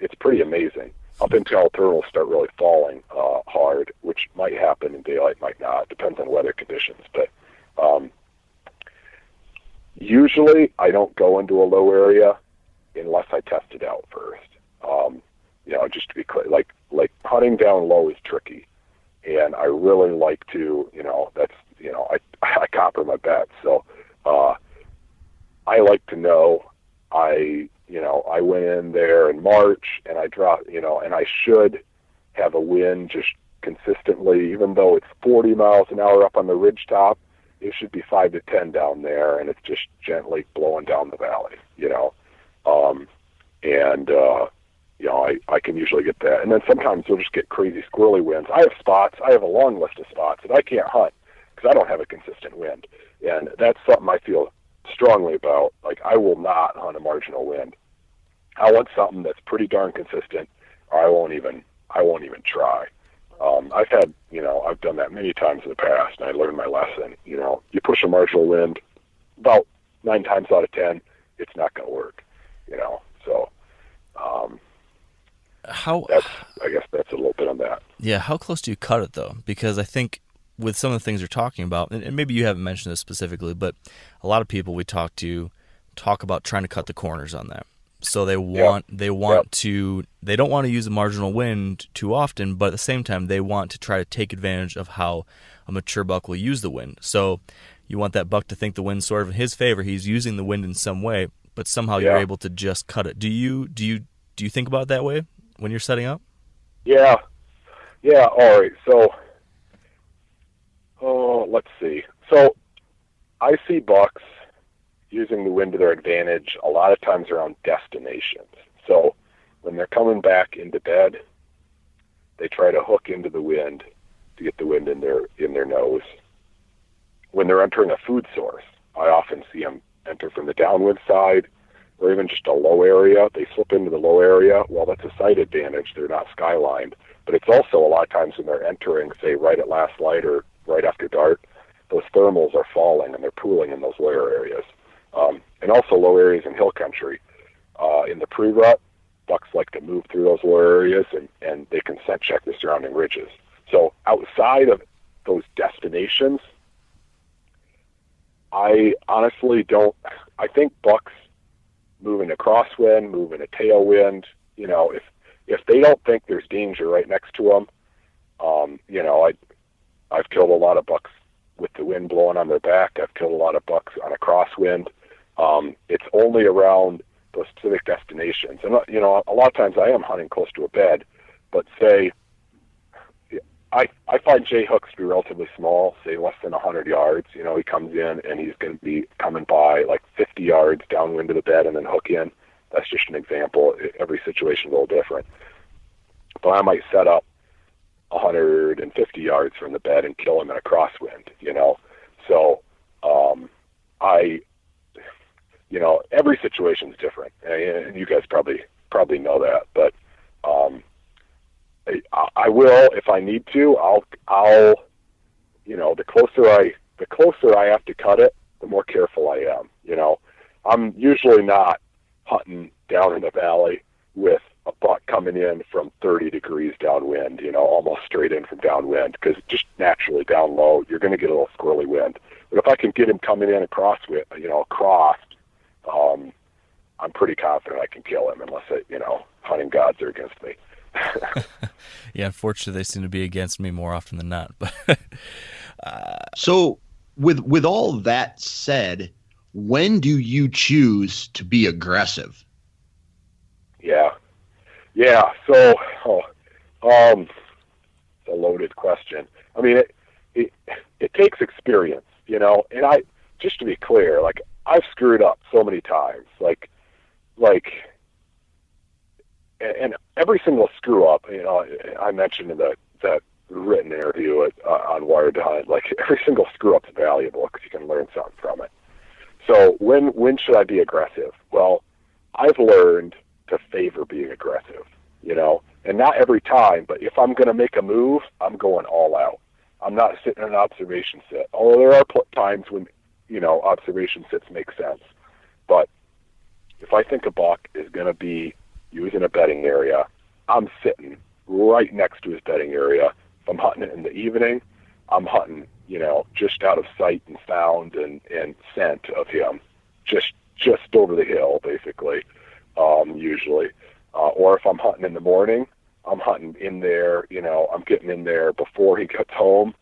It's pretty amazing up until thermals start really falling hard, which might happen in daylight, might not. Depends on weather conditions. But usually I don't go into a low area unless I test it out first. Just to be clear, like hunting down low is tricky, and I really like to, I copper my bets. So I like to know I went in there in March and I dropped, and I should have a wind just consistently, even though it's 40 miles an hour up on the ridge top, it should be 5 to 10 down there, and it's just gently blowing down the valley, I can usually get that. And then sometimes you'll just get crazy squirrely winds. I have a long list of spots that I can't hunt because I don't have a consistent wind. And that's something I feel strongly about. Like, I will not hunt a marginal wind. I want something that's pretty darn consistent, or I won't even try. I've done that many times in the past, and I learned my lesson. You push a marginal wind, about 9 times out of 10, it's not going to work. So I guess that's a little bit on that. Yeah, how close do you cut it though? Because I think with some of the things you're talking about, and maybe you haven't mentioned this specifically, but a lot of people we talk to talk about trying to cut the corners on that. So they don't want to use a marginal wind too often, but at the same time they want to try to take advantage of how a mature buck will use the wind. So you want that buck to think the wind's sort of in his favor. He's using the wind in some way, but somehow you're able to just cut it. Do you think about it that way when you're setting up? Yeah. All right. So, let's see. So I see bucks using the wind to their advantage a lot of times around destinations. So when they're coming back into bed, they try to hook into the wind to get the wind in their nose. When they're entering a food source, I often see them enter from the downwind side, or even just a low area. They slip into the low area. Well, that's a sight advantage. They're not skylined. But it's also a lot of times when they're entering, say, right at last light or right after dark, those thermals are falling and they're pooling in those lower areas. And also low areas in hill country. In the pre-rut, bucks like to move through those lower areas, and they can scent check the surrounding ridges. So outside of those destinations, I honestly don't. I think bucks moving a crosswind, moving a tailwind, if they don't think there's danger right next to them, I've killed a lot of bucks with the wind blowing on their back. I've killed a lot of bucks on a crosswind. It's only around those specific destinations. And, a lot of times I am hunting close to a bed, but say, I find J hooks to be relatively small, say less than 100 yards. He comes in and he's going to be coming by like 50 yards downwind of the bed and then hook in. That's just an example. Every situation is a little different. But I might set up 150 yards from the bed and kill him in a crosswind, So every situation is different, and you guys probably know that. But I will, if I need to, I'll the closer I have to cut it, the more careful I am. I'm usually not hunting down in the valley with a buck coming in from 30 degrees downwind, almost straight in from downwind, because just naturally down low, you're going to get a little squirrely wind. But if I can get him coming in across, I'm pretty confident I can kill him unless hunting gods are against me. Yeah, unfortunately, they seem to be against me more often than not. But so, with all that said, when do you choose to be aggressive? Yeah. So, it's a loaded question. I mean, it takes experience, And just to be clear, like I've screwed up so many times, and every single screw up, I mentioned in that written interview on Wired to Hunt, like every single screw up's valuable because you can learn something from it. So when should I be aggressive? Well, I've learned to favor being aggressive, and not every time, but if I'm going to make a move, I'm going all out. I'm not sitting in an observation sit, although there are times when, observation sits make sense. But if I think a buck is going to be using a bedding area, I'm sitting right next to his bedding area. If I'm hunting it in the evening, I'm hunting, just out of sight and sound and scent of him, just over the hill, basically, usually. Or if I'm hunting in the morning, I'm hunting in there, I'm getting in there before he gets home.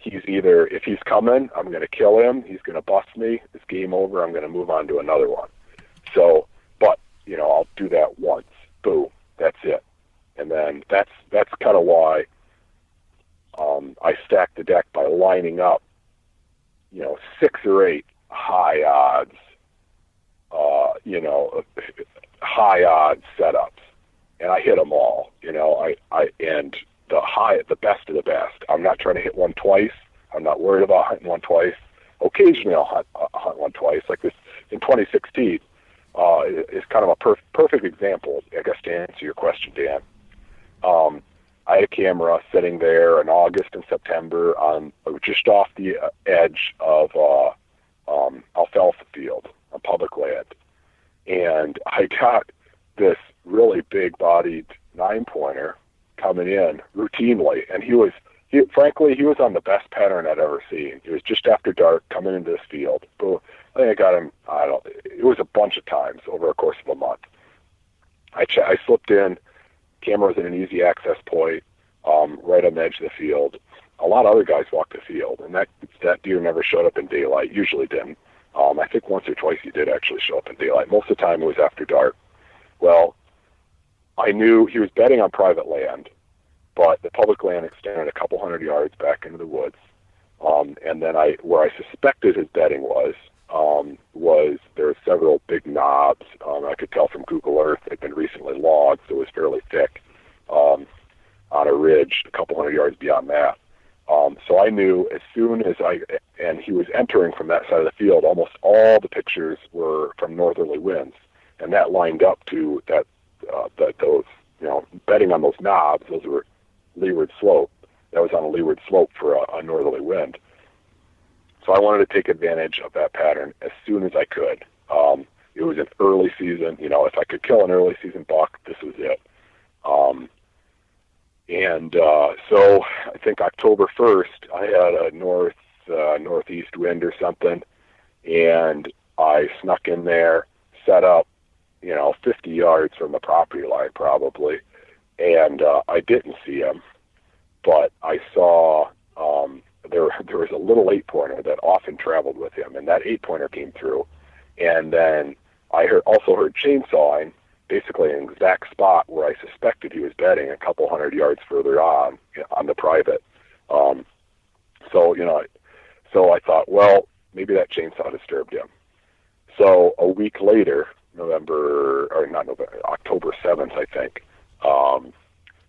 If he's coming, I'm going to kill him. He's going to bust me. It's game over. I'm going to move on to another one. So, but, I'll do that once. Boom. That's it. And then that's kind of why I stack the deck by lining up, 6 or 8 high odds, high odds setups, and I hit them all. And the best of the best. I'm not trying to hit one twice. I'm not worried about hunting one twice. Occasionally I'll hunt one twice, like this in 2016. Is kind of a perfect example, I guess, to answer your question, Dan. I had a camera sitting there in August and September just off the edge of alfalfa field on public land. And I got this really big-bodied 9-pointer coming in routinely, and he was on the best pattern I'd ever seen. It was just after dark coming into this field. But I think I got him, it was a bunch of times over a course of a month. I slipped in, camera was in an easy access point, right on the edge of the field. A lot of other guys walked the field, and that deer never showed up in daylight, usually didn't. I think once or twice he did actually show up in daylight. Most of the time it was after dark. Well, I knew he was bedding on private land, but the public land extended a couple hundred yards back into the woods. And then where I suspected his bedding was there were several big knobs. I could tell from Google Earth they'd been recently logged, so it was fairly thick, on a ridge a couple hundred yards beyond that. So I knew as soon as and he was entering from that side of the field, almost all the pictures were from northerly winds, and that lined up to those, bedding on those knobs, those were leeward slope. That was on a leeward slope for a northerly wind. So I wanted to take advantage of that pattern as soon as I could. It was an early season. If I could kill an early season buck, this was it. So I think October 1st, I had a northeast wind or something, and I snuck in there, set up, 50 yards from the property line probably, and I didn't see him, but I saw there was a little 8-pointer that often traveled with him, and that 8-pointer came through, and then I also heard chainsawing, basically an exact spot where I suspected he was bedding a couple hundred yards further on the private. So I thought, well, maybe that chainsaw disturbed him. So a week later, October 7th, I think.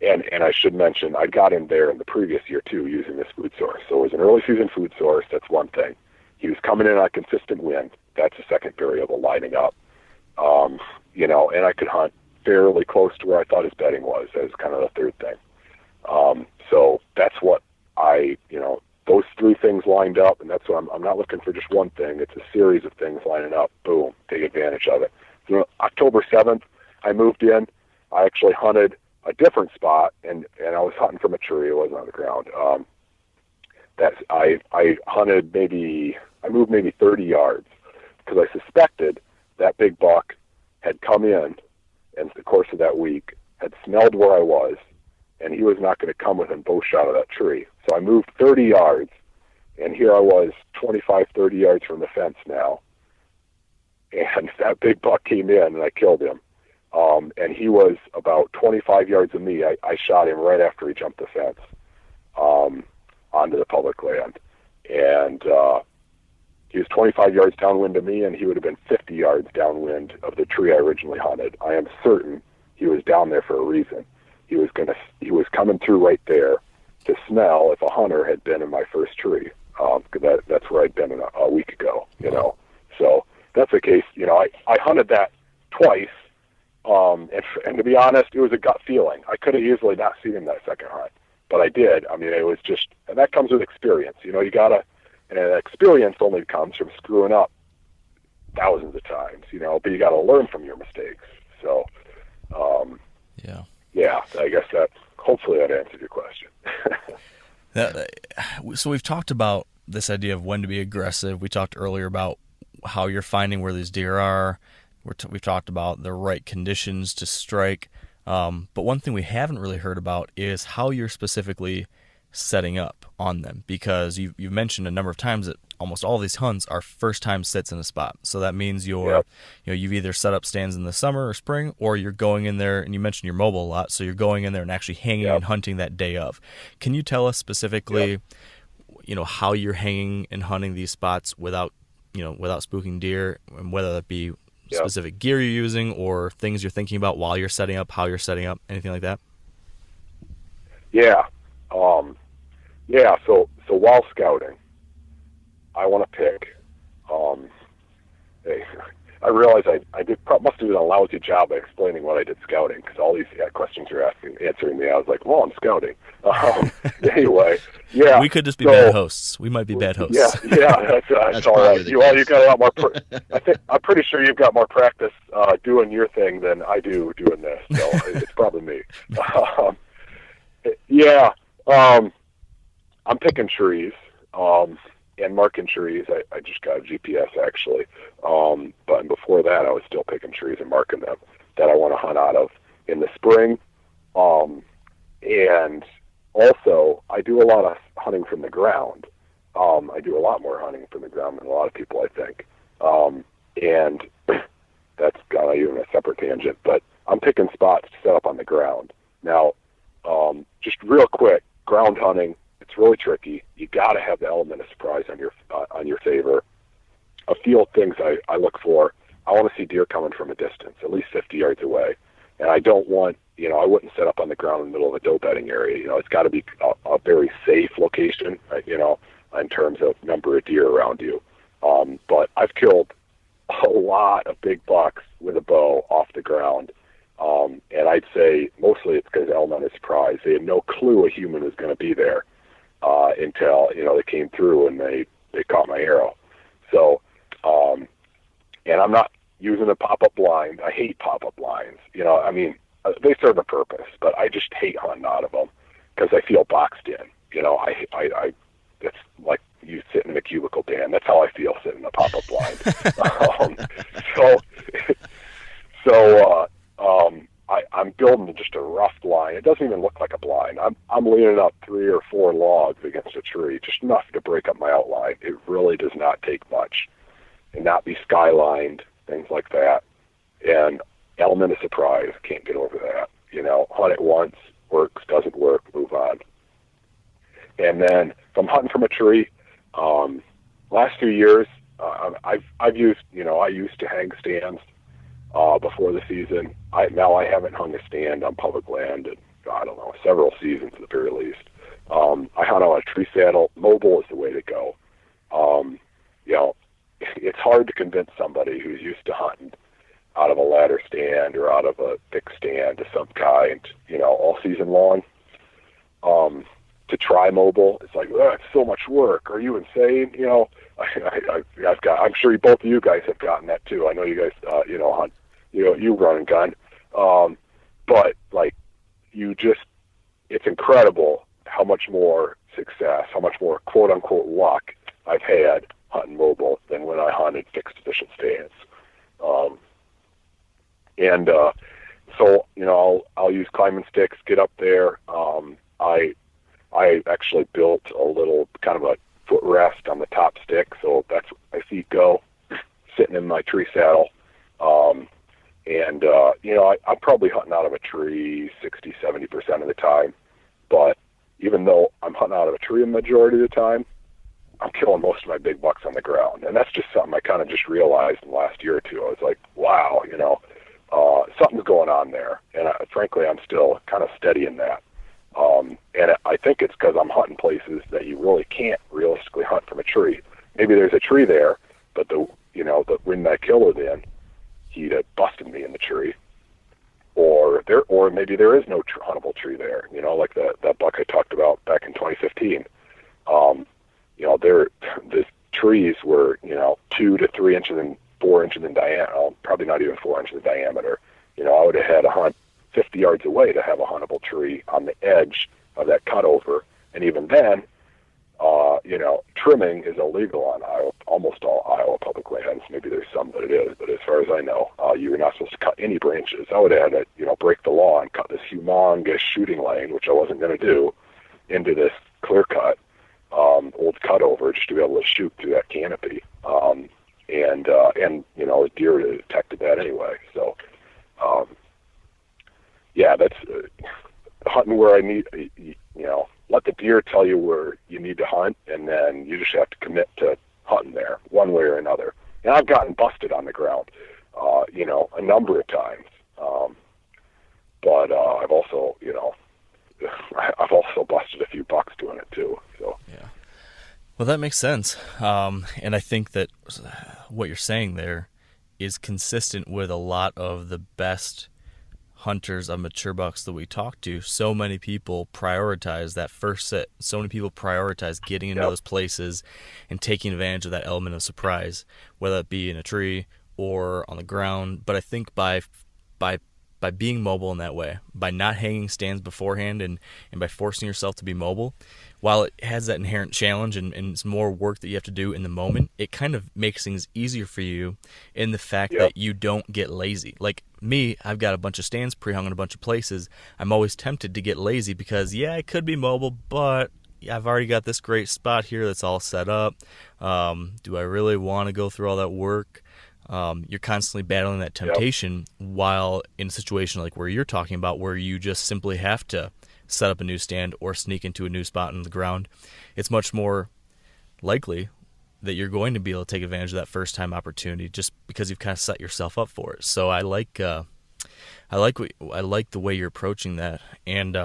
And I should mention, I got him there in the previous year too, using this food source. So it was an early season food source. That's one thing. He was coming in on a consistent wind. That's a second variable lining up. And I could hunt fairly close to where I thought his bedding was. That was kind of the third thing. So that's what those three things lined up, and that's what I'm not looking for just one thing. It's a series of things lining up. Boom, take advantage of it. So October 7th, I moved in. I actually hunted a different spot, and I was hunting from a tree. It wasn't on the ground. I moved maybe 30 yards because I suspected that big buck had come in the course of that week, had smelled where I was, and he was not going to come within bow shot of that tree. So I moved 30 yards, and here I was 25, 30 yards from the fence now, and that big buck came in, and I killed him. And he was about 25 yards of me. I shot him right after he jumped the fence onto the public land. And he was 25 yards downwind of me, and he would have been 50 yards downwind of the tree I originally hunted. I am certain he was down there for a reason. He was coming through right there to smell if a hunter had been in my first tree. That's where I'd been a week ago, So that's the case. I hunted that twice. And to be honest, it was a gut feeling. I could have easily not seen him that second hunt, but I did. I mean, it was just, and that comes with experience. And experience only comes from screwing up thousands of times, but you got to learn from your mistakes. So, yeah, I guess hopefully that answered your question. So we've talked about this idea of when to be aggressive. We talked earlier about how you're finding where these deer are. We've talked about the right conditions to strike. But one thing we haven't really heard about is how you're specifically setting up on them, because you've mentioned a number of times that almost all these hunts are first time sits in a spot. So that means you've either set up stands in the summer or spring, or you're going in there, and you mentioned you're mobile a lot, so you're going in there and actually hanging and hunting that day of. Can you tell us specifically, how you're hanging and hunting these spots without spooking deer, and whether that be specific gear you're using or things you're thinking about while you're setting up, how you're setting up, anything like that? So while scouting, I want to pick. I realize I must have done a lousy job of explaining what I did scouting, because all these questions you're answering me, I was like, well, I'm scouting. Anyway, we could just be bad hosts. We might be bad hosts. That's all right. You got a lot more. I'm pretty sure you've got more practice doing your thing than I do doing this. So it's probably me. I'm picking trees and marking trees. I just got a GPS actually, but before that I was still picking trees and marking them that I want to hunt out of in the spring. And also I do a lot of hunting from the ground. I do a lot more hunting from the ground than a lot of people, I think. And that's kind of even a separate tangent, but I'm picking spots to set up on the ground. Now, just real quick, ground hunting, it's really tricky. You got to have the element of surprise on your favor. A few things I look for. I want to see deer coming from a distance, at least 50 yards away. And I don't want, I wouldn't set up on the ground in the middle of a doe bedding area. It's got to be a very safe location, in terms of number of deer around you. But I've killed a lot of big bucks with a bow off the ground. And I'd say mostly it's because of element of surprise. They had no clue a human was going to be there until, they came through and they caught my arrow. So, and I'm not, using a pop-up blind. I hate pop-up blinds. You know, I mean, they serve a purpose, but I just hate hunting out of them because I feel boxed in. You know, I it's like you sitting in a cubicle, Dan. That's how I feel sitting in a pop-up blind. I'm building just a rough blind. It doesn't even look like a blind. I'm leaning up 3 or 4 logs against a tree, just enough to break up my outline. It really does not take much, and not be skylined, things like that. And element of surprise, can't get over that. You know, hunt it once, works, doesn't work, move on. And then from hunting from a tree, last few years, I've used, you know, I used to hang stands before the season. Now I haven't hung a stand on public land in, I don't know, several seasons at the very least. I hunt on a tree saddle. Mobile is the way to go. You know, it's hard to convince somebody who's used to hunting out of a ladder stand or out of a fixed stand of some kind, you know, all season long, to try mobile. It's like, oh, it's so much work. Are you insane? You know, I'm sure both of you guys have gotten that too. I know you guys, you know, hunt, you know, you run and gun. But like, it's incredible how much more success, how much more quote unquote luck I've had hunting mobile than when I hunted fixed position stands. So, you know, I'll use climbing sticks, get up there. I actually built a little kind of a footrest on the top stick, so that's where my feet go, sitting in my tree saddle. You know, I'm probably hunting out of a tree 60, 70% of the time, but even though I'm hunting out of a tree a majority of the time, I'm killing most of my big bucks on the ground. And that's just something I kind of just realized in the last year or two. I was like, wow, you know, something's going on there. And frankly, I'm still kind of steadying that. And I think it's because I'm hunting places that you really can't realistically hunt from a tree. Maybe there's a tree there, but the wind I killed it in, he'd have busted me in the tree. Or maybe there is no huntable tree there, you know, like that buck I talked about back in 2015. You know, the trees were, you know, 2 to 3 inches and 4 inches in diameter, probably not even 4 inches in diameter. You know, I would have had to hunt 50 yards away to have a huntable tree on the edge of that cutover. And even then, you know, trimming is illegal on almost all Iowa public lands. Maybe there's some that it is, but as far as I know, you're not supposed to cut any branches. I would have had to, you know, break the law and cut this humongous shooting lane, which I wasn't going to do, into this clear cut, old cutover, just to be able to shoot through that canopy. And you know, a deer would have detected that anyway. So, yeah, that's hunting where I need, you know, let the deer tell you where you need to hunt, and then you just have to commit to hunting there one way or another. And I've gotten busted on the ground, you know, a number of times. But I've also, you know, I've also busted a few bucks doing it too. So yeah, well, that makes sense. And I think that what you're saying there is consistent with a lot of the best hunters of mature bucks that we talk to. So many people prioritize that first sit. So many people prioritize getting into those places and taking advantage of that element of surprise, whether it be in a tree or on the ground. But I think by being mobile in that way, by not hanging stands beforehand and by forcing yourself to be mobile, while it has that inherent challenge and it's more work that you have to do in the moment, it kind of makes things easier for you in the fact that you don't get lazy. Like me, I've got a bunch of stands pre-hung in a bunch of places. I'm always tempted to get lazy because, yeah, I could be mobile, but I've already got this great spot here that's all set up. Do I really want to go through all that work? You're constantly battling that temptation while in a situation like where you're talking about, where you just simply have to set up a new stand or sneak into a new spot on the ground. It's much more likely that you're going to be able to take advantage of that first time opportunity just because you've kind of set yourself up for it. So I like the way you're approaching that. And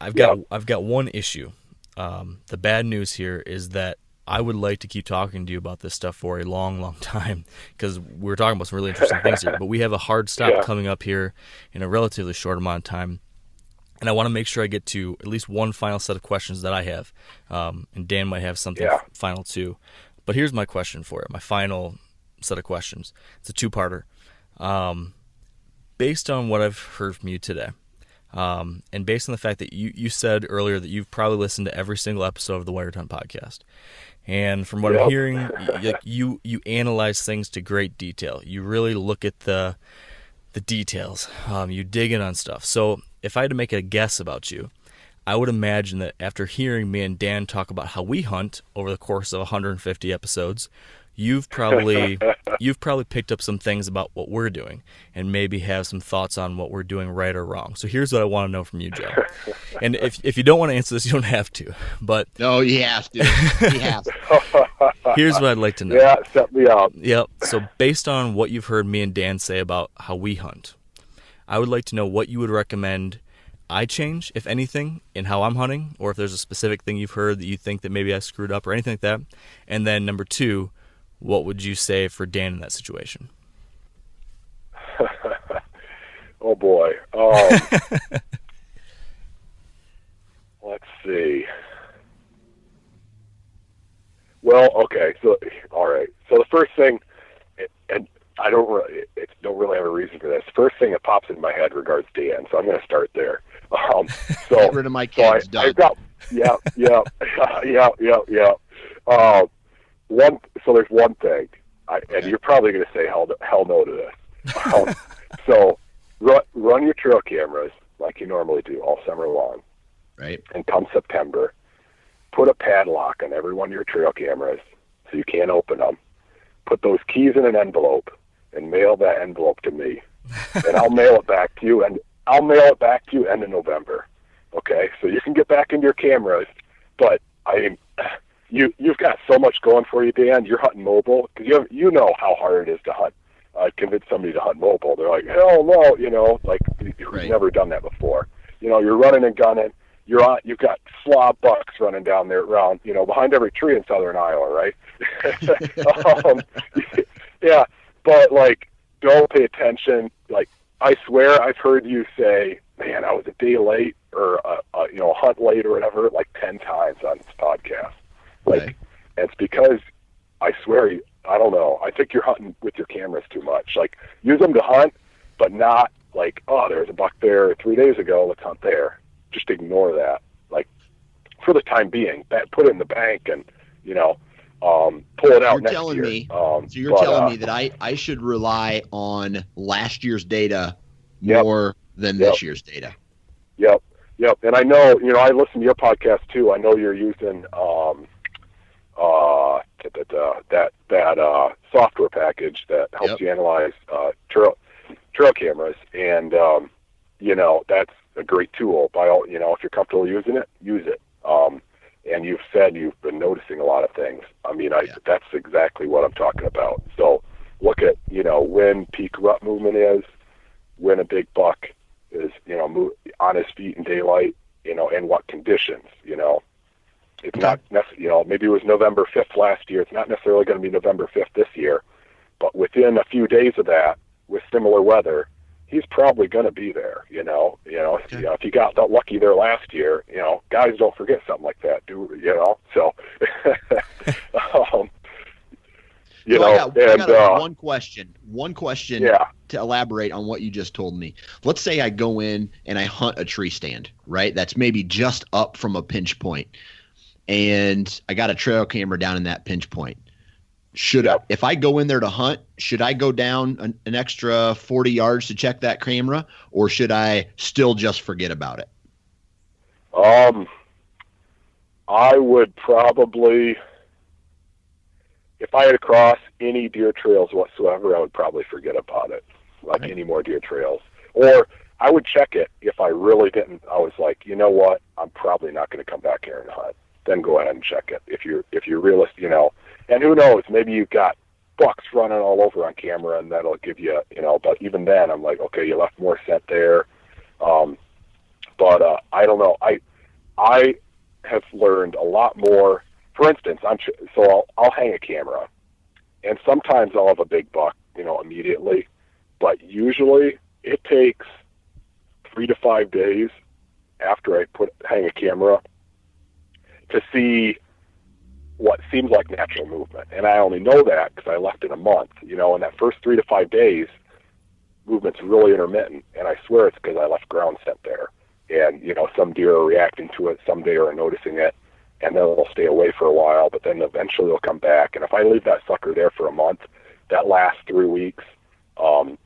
I've got one issue. The bad news here is that I would like to keep talking to you about this stuff for a long, long time because we're talking about some really interesting things here. But we have a hard stop coming up here in a relatively short amount of time. And I want to make sure I get to at least one final set of questions that I have. And Dan might have something final too. But here's my question for you, my final set of questions. It's a two-parter. Based on what I've heard from you today, and based on the fact that you said earlier that you've probably listened to every single episode of the Wired Hunt podcast, and from what I'm hearing, you analyze things to great detail. You really look at the details. You dig in on stuff. So if I had to make a guess about you, I would imagine that after hearing me and Dan talk about how we hunt over the course of 150 episodes, you've probably picked up some things about what we're doing and maybe have some thoughts on what we're doing right or wrong. So here's what I want to know from you, Joe. And if you don't want to answer this, you don't have to. But no, he has to. He has to. Here's what I'd like to know. Yeah, set me up. Yep. So based on what you've heard me and Dan say about how we hunt, I would like to know what you would recommend I change, if anything, in how I'm hunting, or if there's a specific thing you've heard that you think that maybe I screwed up or anything like that. And then number two, what would you say for Dan in that situation? Oh boy. Let's see. Well, okay. So, all right. So the first thing, and I don't really have a reason for this. First thing that pops in my head regards Dan, so I'm going to start there. So get rid of my kids. So I've got, yeah. So there's one thing, and you're probably going to say hell no to this. So run your trail cameras like you normally do all summer long, right? And come September, put a padlock on every one of your trail cameras so you can't open them. Put those keys in an envelope and mail that envelope to me, and I'll mail it back to you. And I'll mail it back to you end of November. Okay, so you can get back into your cameras, but you've got so much going for you, Dan. You're hunting mobile because you know how hard it is to hunt. Convince somebody to hunt mobile. They're like, hell no, like you've never done that before. You're running and gunning. You've got slob bucks running down there around, behind every tree in southern Iowa, right? Yeah, but don't pay attention. I swear I've heard you say, man, I was a day late or a hunt late or whatever, 10 times on this podcast. And it's because I swear, I don't know. I think you're hunting with your cameras too much. Use them to hunt, but not there's a buck there 3 days ago. Let's hunt there. Just ignore that. For the time being, put it in the bank and, pull it out next year. So you're telling me that I should rely on last year's data more than this year's data. Yep. And I know, I listen to your podcast too. I know you're using that software package that helps you analyze trail cameras, and that's a great tool. By all, if you're comfortable using it, use it. And you've said you've been noticing a lot of things. That's exactly what I'm talking about. So look at when peak rut movement is, when a big buck is on his feet in daylight, and what conditions. It's not necessarily, maybe it was November 5th last year. It's not necessarily going to be November 5th this year, but within a few days of that, with similar weather, he's probably going to be there. If he got lucky there last year, guys don't forget something like that, So, I got one question. To elaborate on what you just told me. Let's say I go in and I hunt a tree stand, right? That's maybe just up from a pinch point. And I got a trail camera down in that pinch point. If I go in there to hunt, should I go down an extra 40 yards to check that camera, or should I still just forget about it? I would probably, if I had to cross any deer trails whatsoever, I would probably forget about it, any more deer trails. Or I would check it if I really didn't. I was like, you know what, I'm probably not going to come back here and hunt. Then go ahead and check it. If you're realistic, and who knows, maybe you've got bucks running all over on camera, and that'll give you, but even then, I'm like, okay, you left more scent there. But I don't know. I have learned a lot more. For instance, I'll hang a camera, and sometimes I'll have a big buck, immediately, but usually it takes 3 to 5 days after I hang a camera to see what seems like natural movement. And I only know that because I left in a month. You know, in that first 3 to 5 days, movement's really intermittent, and I swear it's because I left ground scent there. And, you know, some deer are reacting to it, some deer are noticing it, and then they'll stay away for a while, but then eventually they'll come back. And if I leave that sucker there for a month, that lasts 3 weeks,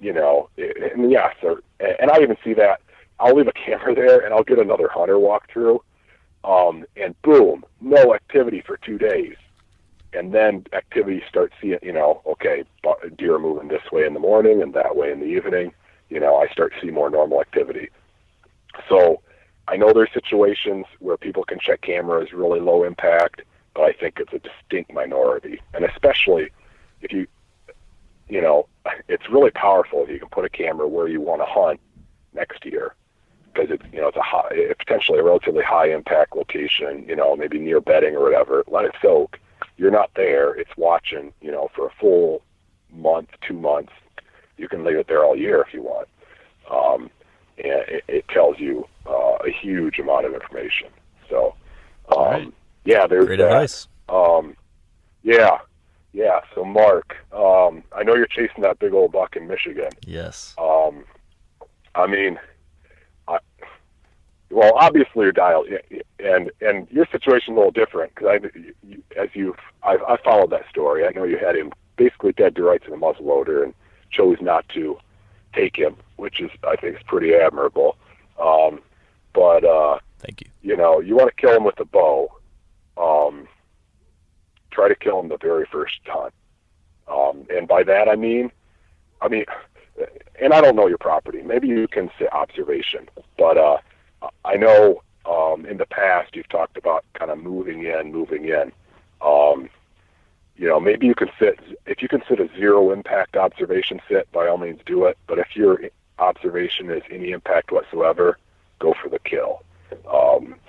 you know, and yes, and I even see that. I'll leave a camera there, and I'll get another hunter walk through, and boom, no activity for 2 days. And then activity starts seeing, you know, okay, deer are moving this way in the morning and that way in the evening. You know, I start to see more normal activity. So I know there's situations where people can check cameras, really low impact, but I think it's a distinct minority. And especially if you know, it's really powerful if you can put a camera where you want to hunt next year, because it's, you know, it's potentially a relatively high impact location, you know, maybe near bedding or whatever. Let it soak. You're not there. It's watching, you know, for a full month, 2 months. You can leave it there all year if you want. And it tells you a huge amount of information. So, right. Yeah, there's great that. Advice. Yeah. So, Mark, I know you're chasing that big old buck in Michigan. Yes. I mean, well, obviously you're dialed, and your situation's a little different because I followed that story. I know you had him basically dead to rights in a muzzleloader and chose not to take him, which is, I think, is pretty admirable. But thank you. You know, you want to kill him with a bow. Try to kill him the very first hunt, and by that I mean, and I don't know your property. Maybe you can say observation, but I know in the past you've talked about kind of moving in. You know, maybe you can sit, if you can sit a zero impact observation sit, by all means do it. But if your observation is any impact whatsoever, go for the kill.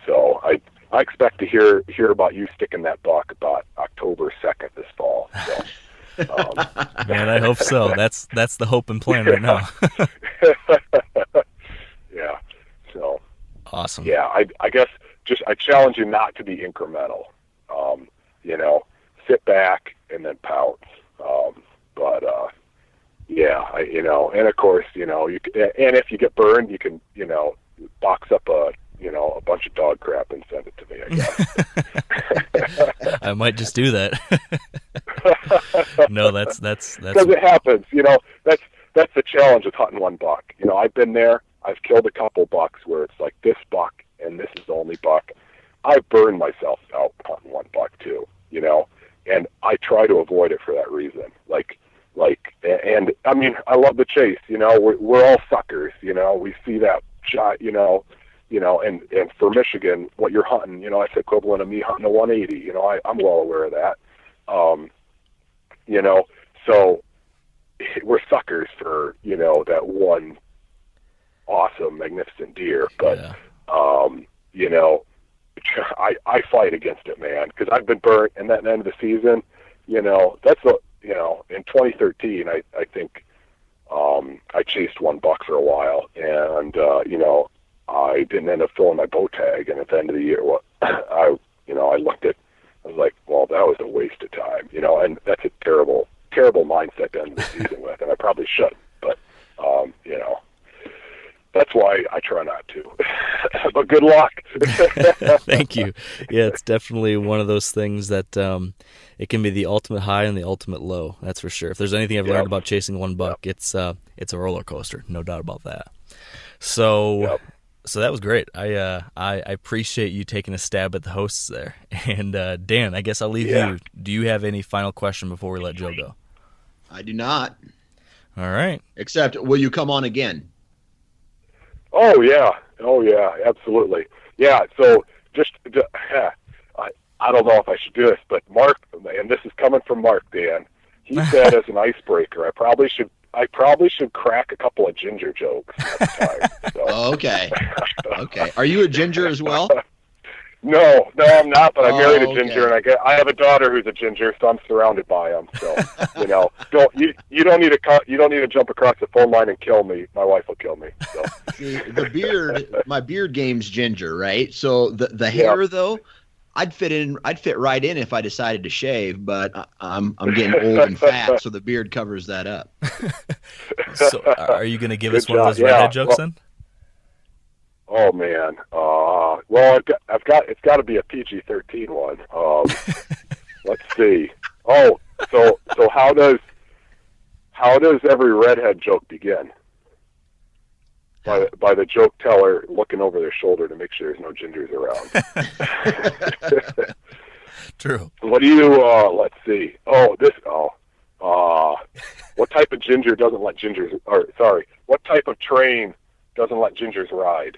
So I expect to hear about you sticking that buck about October 2nd this fall. So, man, I hope so. That's the hope and plan right now. Yeah. So awesome. Yeah, I guess I challenge you not to be incremental. You know, sit back and then pounce. Yeah, you know, and of course, you know, and if you get burned, you can, you know, box up a bunch of dog crap and send it to me, I guess. I might just do that. No, that's because it happens. You know, that's the challenge with hunting one buck. You know, I've been there. I've killed a couple bucks where it's like this buck and this is the only buck. I've burned myself out hunting one buck too. You know, and I try to avoid it for that reason. And I mean, I love the chase. You know, we're all suckers. You know, we see that shot. You know, and for Michigan, what you're hunting, you know, that's equivalent of me hunting a 180. You know, I'm well aware of that. You know, so we're suckers for, you know, that one awesome, magnificent deer. But, you know, I fight against it, man, because I've been burnt. And at the end of the season, you know, you know, in 2013, I think I chased one buck for a while, and you know, I didn't end up filling my bow tag. And at the end of the year, I looked at, I was like, well, that was a waste of time, you know, and that's a terrible mindset to end the season with, and I probably shouldn't, but you know, that's why I try not to. But good luck. Thank you. Yeah, it's definitely one of those things that it can be the ultimate high and the ultimate low. That's for sure. If there's anything I've learned about chasing one buck, it's a roller coaster, no doubt about that. So that was great. I appreciate you taking a stab at the hosts there. And Dan, I guess I'll leave you. Do you have any final question before we let Joe go? I do not. All right. Except, will you come on again? Oh yeah, absolutely. Yeah. So I don't know if I should do this, but Mark, and this is coming from Mark, Dan. He said as an icebreaker, I probably should crack a couple of ginger jokes next time. So. Okay. Are you a ginger as well? No, I'm not. But I married a okay. ginger, and I have a daughter who's a ginger, so I'm surrounded by them. So you know, you don't need to jump across the phone line and kill me. My wife will kill me. So. See, my beard game's ginger, right? So the hair though, I'd fit right in if I decided to shave, but I'm getting old and fat, so the beard covers that up. So, are you going to give us one of those redhead jokes then? Oh man, well, it's got to be a PG-13 one. Let's see. Oh, so how does every redhead joke begin? By the joke teller looking over their shoulder to make sure there's no gingers around. True. What do you? Let's see. What type of ginger doesn't let gingers? Or sorry, what type of train doesn't let gingers ride?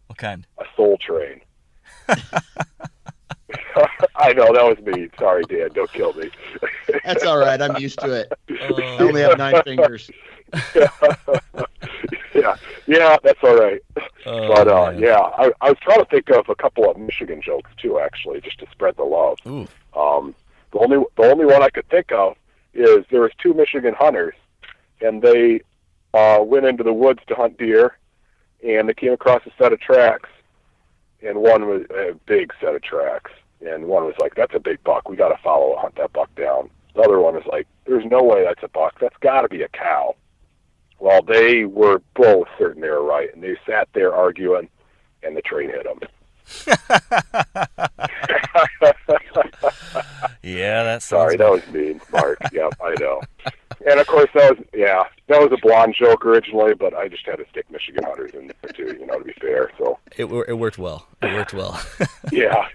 What kind? A soul train. I know, that was me. Sorry, Dan. Don't kill me. That's all right. I'm used to it. I only have 9 fingers. Yeah, that's all right. But I was trying to think of a couple of Michigan jokes too, actually, just to spread the love. Ooh. The only one I could think of is there was 2 Michigan hunters, and they went into the woods to hunt deer, and they came across a set of tracks, and one was a big set of tracks, and one was like, "That's a big buck. We got to hunt that buck down." The other one was like, "There's no way that's a buck. That's got to be a cow." Well, they were both certain they were right, and they sat there arguing, and the train hit them. Yeah, that's sorry. That was mean, Mark. Yep, I know. And of course, that was a blonde joke originally, but I just had to stick Michigan hunters in there too, to be fair. So it worked well. Yeah.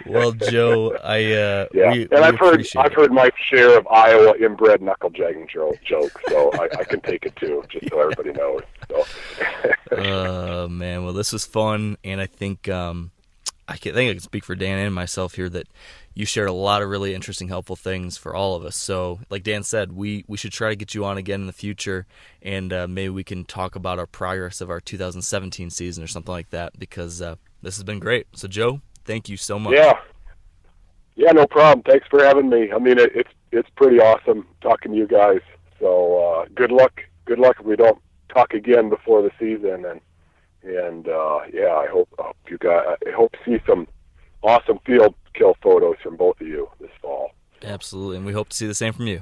Well, Joe, I've heard my share of Iowa inbred knuckle jagging jokes, so I can take it too, just so everybody knows. So. Man, well, this was fun, and I think I can speak for Dan and myself here that you shared a lot of really interesting, helpful things for all of us. So, like Dan said, we should try to get you on again in the future, and maybe we can talk about our progress of our 2017 season or something like that, because this has been great. So, Joe, thank you so much. Yeah, no problem. Thanks for having me. I mean, it's pretty awesome talking to you guys. So, good luck if we don't talk again before the season, and I hope you guys. I hope to see some awesome field kill photos from both of you this fall. Absolutely, and we hope to see the same from you.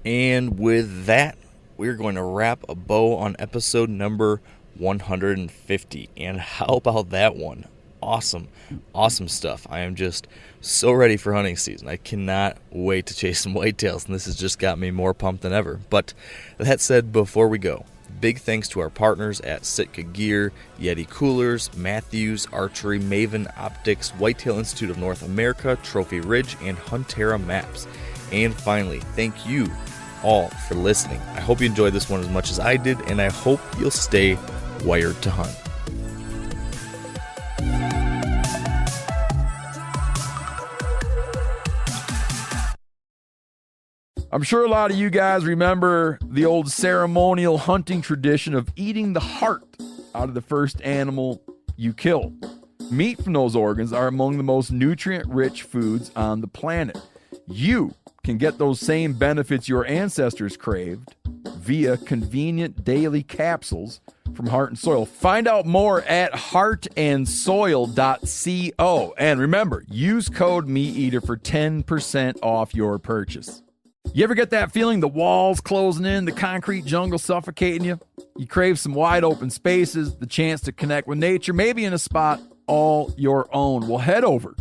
And with that, we're going to wrap a bow on episode number 150. And how about that one? Awesome stuff. I am just so ready for hunting season. I cannot wait to chase some whitetails, and this has just got me more pumped than ever. But that said, before we go, big thanks to our partners at Sitka Gear, Yeti Coolers, Matthews, Archery, Maven Optics, Whitetail Institute of North America, Trophy Ridge, and Huntera Maps. And finally, thank you all for listening. I hope you enjoyed this one as much as I did, and I hope you'll stay wired to hunt. I'm sure a lot of you guys remember the old ceremonial hunting tradition of eating the heart out of the first animal you kill. Meat from those organs are among the most nutrient-rich foods on the planet. You can get those same benefits your ancestors craved via convenient daily capsules from Heart and Soil. Find out more at heartandsoil.co. And remember, use code MeatEater for 10% off your purchase. You ever get that feeling the walls closing in, the concrete jungle suffocating you? You crave some wide open spaces, the chance to connect with nature, maybe in a spot all your own. Well, head over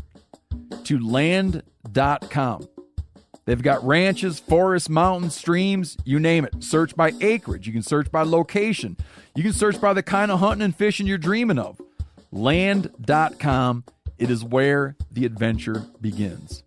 to land.com. They've got ranches, forests, mountains, streams, you name it. Search by acreage. You can search by location. You can search by the kind of hunting and fishing you're dreaming of. Land.com. It is where the adventure begins.